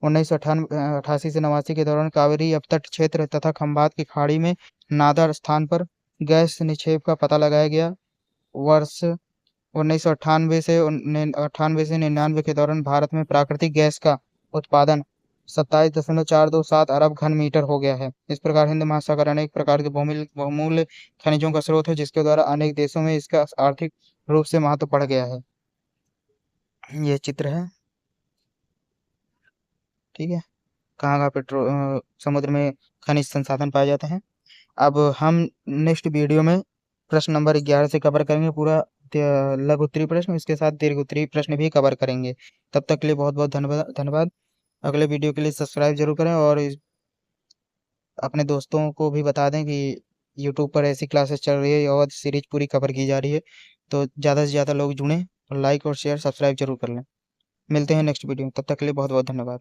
1988 से 89 के दौरान कावेरी अपतट क्षेत्र तथा खंबात की खाड़ी में नादर स्थान पर गैस निक्षेप का पता लगाया गया। वर्ष 1998 से 99 के दौरान भारत में प्राकृतिक गैस का उत्पादन 27.427 अरब घन मीटर हो गया है। इस प्रकार हिंद महासागर अनेक प्रकार के बहुमूल्य खनिजों का स्रोत है, जिसके द्वारा अनेक देशों में इसका आर्थिक रूप से महत्व बढ़ गया है। ये चित्र है, ठीक है, कहाँ कहाँ समुद्र में खनिज संसाधन पाए जाते हैं। अब हम नेक्स्ट वीडियो में प्रश्न नंबर 11 से कवर करेंगे पूरा लघु उत्तरीय प्रश्न, इसके साथ दीर्घ उत्तरीय प्रश्न भी कवर करेंगे। तब तक के लिए बहुत बहुत धन्यवाद। अगले वीडियो के लिए सब्सक्राइब जरूर करें और अपने दोस्तों को भी बता दें कि यूट्यूब पर ऐसी क्लासेस चल रही है और सीरीज पूरी कवर की जा रही है, तो ज़्यादा से ज़्यादा लोग जुड़ें और लाइक और शेयर सब्सक्राइब जरूर कर लें। मिलते हैं नेक्स्ट वीडियो में, तब तक के लिए बहुत बहुत धन्यवाद।